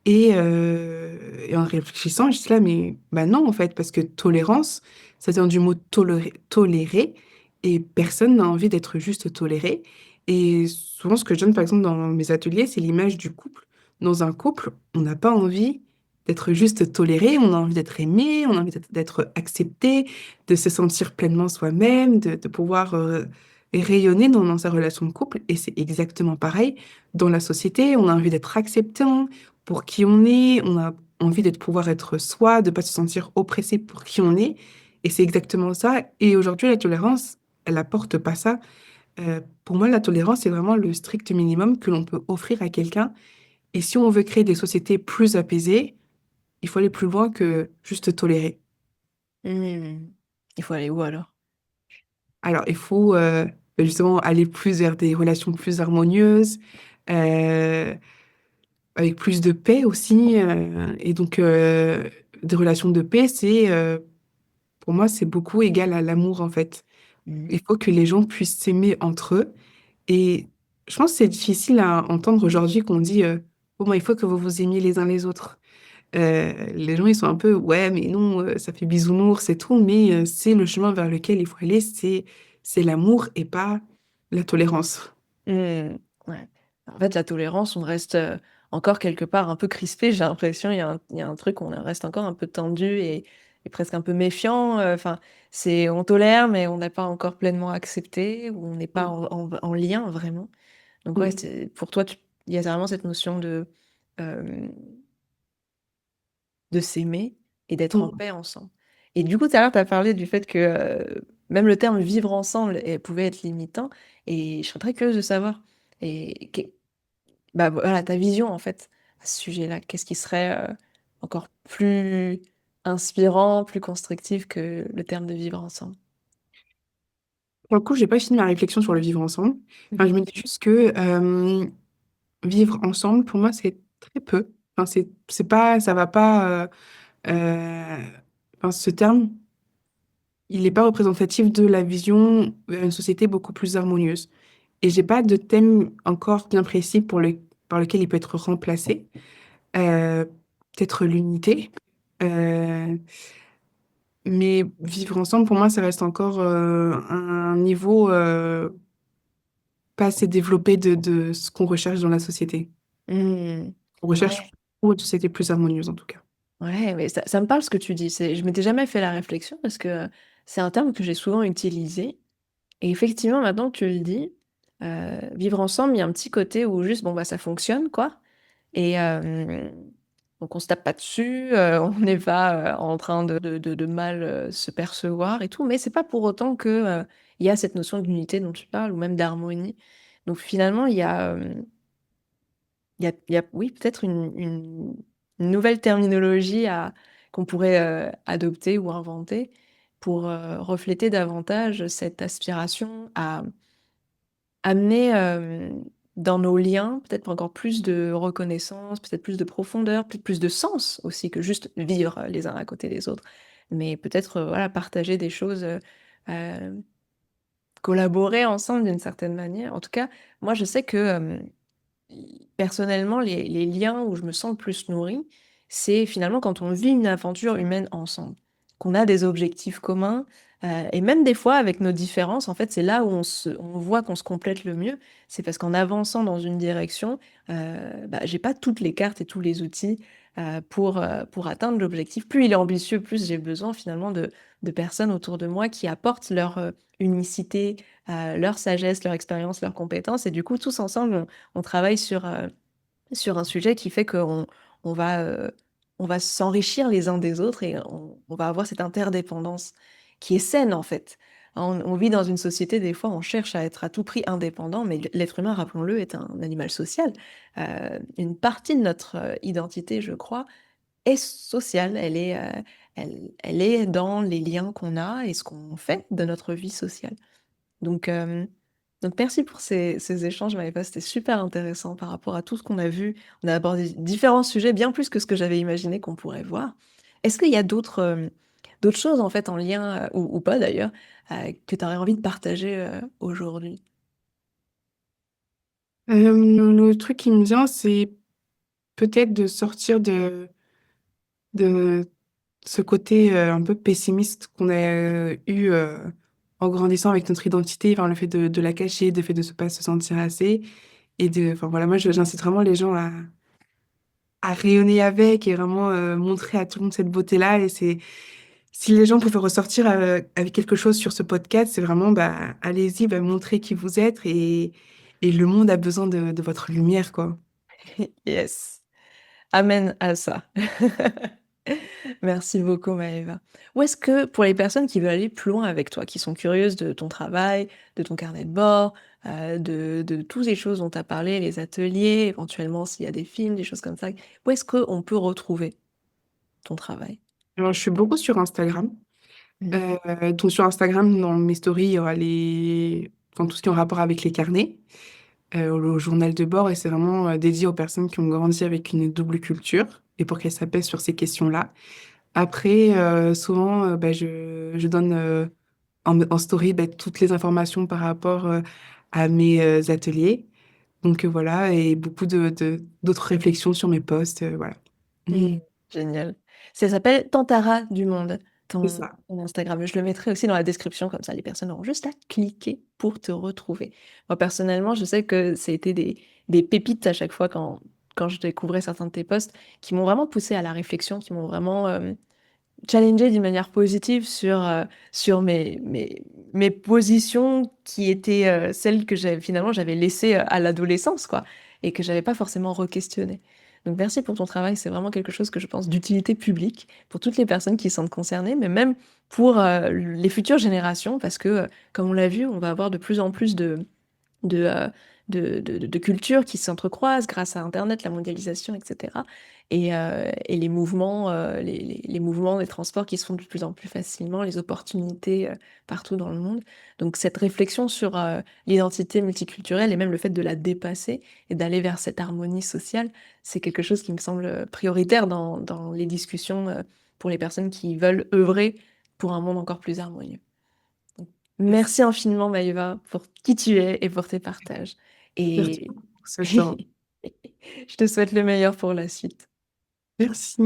S2: Et en réfléchissant, je suis là, mais bah non, en fait, parce que tolérance, ça vient du mot tolérer, et personne n'a envie d'être juste toléré. Et souvent, ce que je donne, par exemple, dans mes ateliers, c'est l'image du couple. Dans un couple, on n'a pas envie d'être juste toléré, on a envie d'être aimé, on a envie d'être accepté, de se sentir pleinement soi-même, de pouvoir rayonner dans sa relation de couple. Et c'est exactement pareil dans la société, on a envie d'être acceptant pour qui on est, on a envie d'être pouvoir être soi, de pas se sentir oppressé pour qui on est. Et c'est exactement ça. Et aujourd'hui, la tolérance, elle apporte pas ça. Pour moi, la tolérance, c'est vraiment le strict minimum que l'on peut offrir à quelqu'un. Et si on veut créer des sociétés plus apaisées, il faut aller plus loin que juste tolérer.
S1: Mmh. Il faut aller où alors?
S2: Alors, il faut justement aller plus vers des relations plus harmonieuses, euh, avec plus de paix aussi. Et donc, des relations de paix, pour moi, c'est beaucoup égal à l'amour, en fait.
S1: Mmh.
S2: Il faut que les gens puissent s'aimer entre eux. Et je pense que c'est difficile à entendre aujourd'hui qu'on dit, bon, bah, il faut que vous vous aimiez les uns les autres. Les gens, ils sont un peu, ouais, mais non, ça fait bisounours, c'est tout, mais c'est le chemin vers lequel il faut aller, c'est l'amour et pas la tolérance.
S1: Mmh. Ouais. En fait, la tolérance, on reste, encore quelque part un peu crispé, j'ai l'impression. Il y a un truc, on reste encore un peu tendu et presque un peu méfiant, enfin, c'est on tolère, mais on n'est pas encore pleinement accepté ou on n'est pas
S2: Mm,
S1: en lien vraiment. Donc ouais,
S2: mm,
S1: c'est pour toi, il y a vraiment cette notion hem de s'aimer et d'être en
S2: mm.
S1: paix ensemble. Et du coup, tout à l'heure, tu as parlé du fait que, même le terme «vivre ensemble» pouvait être limitant, et je serais très curieuse de savoir, et bah, voilà, ta vision, en fait, à ce sujet-là. Qu'est-ce qui serait, encore plus inspirant, plus constructif que le terme de «vivre ensemble»?
S2: Pour le coup, j'ai pas fini ma réflexion sur le vivre ensemble. Enfin,
S1: Mmh.
S2: je me dis juste que vivre ensemble, pour moi, c'est très peu. Enfin, c'est pas, ça va pas. Euh, enfin, ce terme, il n'est pas représentatif de la vision vers une société beaucoup plus harmonieuse. Et j'ai pas de thème encore bien précis par lequel il peut être remplacé. Euh, Peut-être l'unité. Euh, mais vivre ensemble, pour moi, ça reste encore un niveau pas assez développé de ce qu'on recherche dans la société.
S1: Mmh.
S2: On recherche
S1: Ouais.
S2: pour une société plus harmonieuse, en tout cas.
S1: Ouais, mais ça me parle ce que tu dis. Je m'étais jamais fait la réflexion parce que c'est un terme que j'ai souvent utilisé. Et effectivement, maintenant que tu le dis, vivre ensemble, il y a un petit côté où juste, bon, bah, ça fonctionne, quoi. Et donc on se tape pas dessus, on n'est pas, en train de mal, se percevoir et tout, mais c'est pas pour autant que, il y a cette notion d'unité dont tu parles ou même d'harmonie. Donc finalement, il y a oui, peut-être une nouvelle terminologie à qu'on pourrait, adopter ou inventer pour, refléter davantage cette aspiration à amener, dans nos liens, peut-être encore plus de reconnaissance, peut-être plus de profondeur, peut-être plus de sens aussi que juste vivre, les uns à côté des autres. Mais peut-être, voilà, partager des choses, hem, collaborer ensemble d'une certaine manière. En tout cas, moi, je sais que personnellement, les liens où je me sens le plus nourrie, c'est finalement quand on vit une aventure humaine ensemble, qu'on a des objectifs communs, et même des fois avec nos différences, en fait, c'est là où on voit qu'on se complète le mieux. C'est parce qu'en avançant dans une direction, bah, j'ai pas toutes les cartes et tous les outils pour atteindre l'objectif. Plus il est ambitieux, plus j'ai besoin finalement de personnes autour de moi qui apportent leur unicité, leur sagesse, leur expérience, leurs compétences, et du coup, tous ensemble, on travaille sur un sujet qui fait on va, euh, on va s'enrichir les uns des autres et on va avoir cette interdépendance qui est saine en fait. On vit dans une société, des fois, on cherche à être à tout prix indépendant, mais l'être humain, rappelons-le, est un animal social. Une partie de notre identité, je crois, est sociale. Elle est dans les liens qu'on a et ce qu'on fait de notre vie sociale. Donc, euh, donc merci pour ces échanges, Maëva. C'était super intéressant par rapport à tout ce qu'on a vu. On a abordé différents sujets, bien plus que ce que j'avais imaginé qu'on pourrait voir. Est-ce qu'il y a d'autres choses en fait en lien, ou pas d'ailleurs, que tu aurais envie de partager aujourd'hui?
S2: Le truc qui me vient, c'est peut-être de sortir de ce côté un peu pessimiste qu'on a eu en grandissant avec notre identité, enfin, le fait de la cacher, le fait de ne pas se sentir assez. Enfin voilà, moi j'incite vraiment les gens à rayonner avec et vraiment montrer à tout le monde cette beauté-là. Et si les gens pouvaient ressortir avec quelque chose sur ce podcast, c'est vraiment, bah, allez-y, bah, montrez qui vous êtes et le monde a besoin de votre lumière, quoi.
S1: Yes. Amen à ça. Merci beaucoup, Maëva. Où est-ce que, pour les personnes qui veulent aller plus loin avec toi, qui sont curieuses de ton travail, de ton carnet de bord, de toutes les choses dont tu as parlé, les ateliers, éventuellement s'il y a des films, des choses comme ça, où est-ce qu'on peut retrouver ton travail?
S2: Alors, je suis beaucoup sur Instagram.
S1: Mhm.
S2: Donc sur Instagram, dans mes stories, il y aura enfin, tout ce qui est en rapport avec les carnets, au journal de bord, et c'est vraiment dédié aux personnes qui ont grandi avec une double culture et pour qu'elles s'apaisent sur ces questions-là. Après, souvent, bah, je donne en story bah, toutes les informations par rapport à mes ateliers. Donc voilà, et beaucoup d'autres réflexions sur mes posts, voilà.
S1: Mm. Génial. Ça s'appelle Tantara du Monde,
S2: C'est
S1: ton,
S2: ça.
S1: ton Instagram. Je le mettrai aussi dans la description, comme ça les personnes auront juste à cliquer pour te retrouver. Moi, personnellement, je sais que ça a été des pépites à chaque fois quand je découvrais certains de tes posts qui m'ont vraiment poussé à la réflexion, qui m'ont vraiment challengé d'une manière positive sur mes positions qui étaient celles que j'avais laissées à l'adolescence, quoi, et que j'avais pas forcément re-questionnées. Donc merci pour ton travail, c'est vraiment quelque chose que je pense d'utilité publique pour toutes les personnes qui sont concernées, mais même pour les futures générations, parce que, comme on l'a vu, on va avoir de plus en plus de, euh, de cultures qui s'entrecroisent grâce à Internet, la mondialisation, etc. Et les mouvements, les mouvements des transports qui se font de plus en plus facilement, les opportunités partout dans le monde. Donc cette réflexion sur l'identité multiculturelle et même le fait de la dépasser et d'aller vers cette harmonie sociale, c'est quelque chose qui me semble prioritaire dans les discussions pour les personnes qui veulent œuvrer pour un monde encore plus harmonieux.
S2: Merci.
S1: Merci infiniment, Maïva, pour qui tu es et pour tes partages.
S2: Merci
S1: Et
S2: beaucoup pour ce temps.
S1: je te souhaite le meilleur pour la suite.
S2: Merci.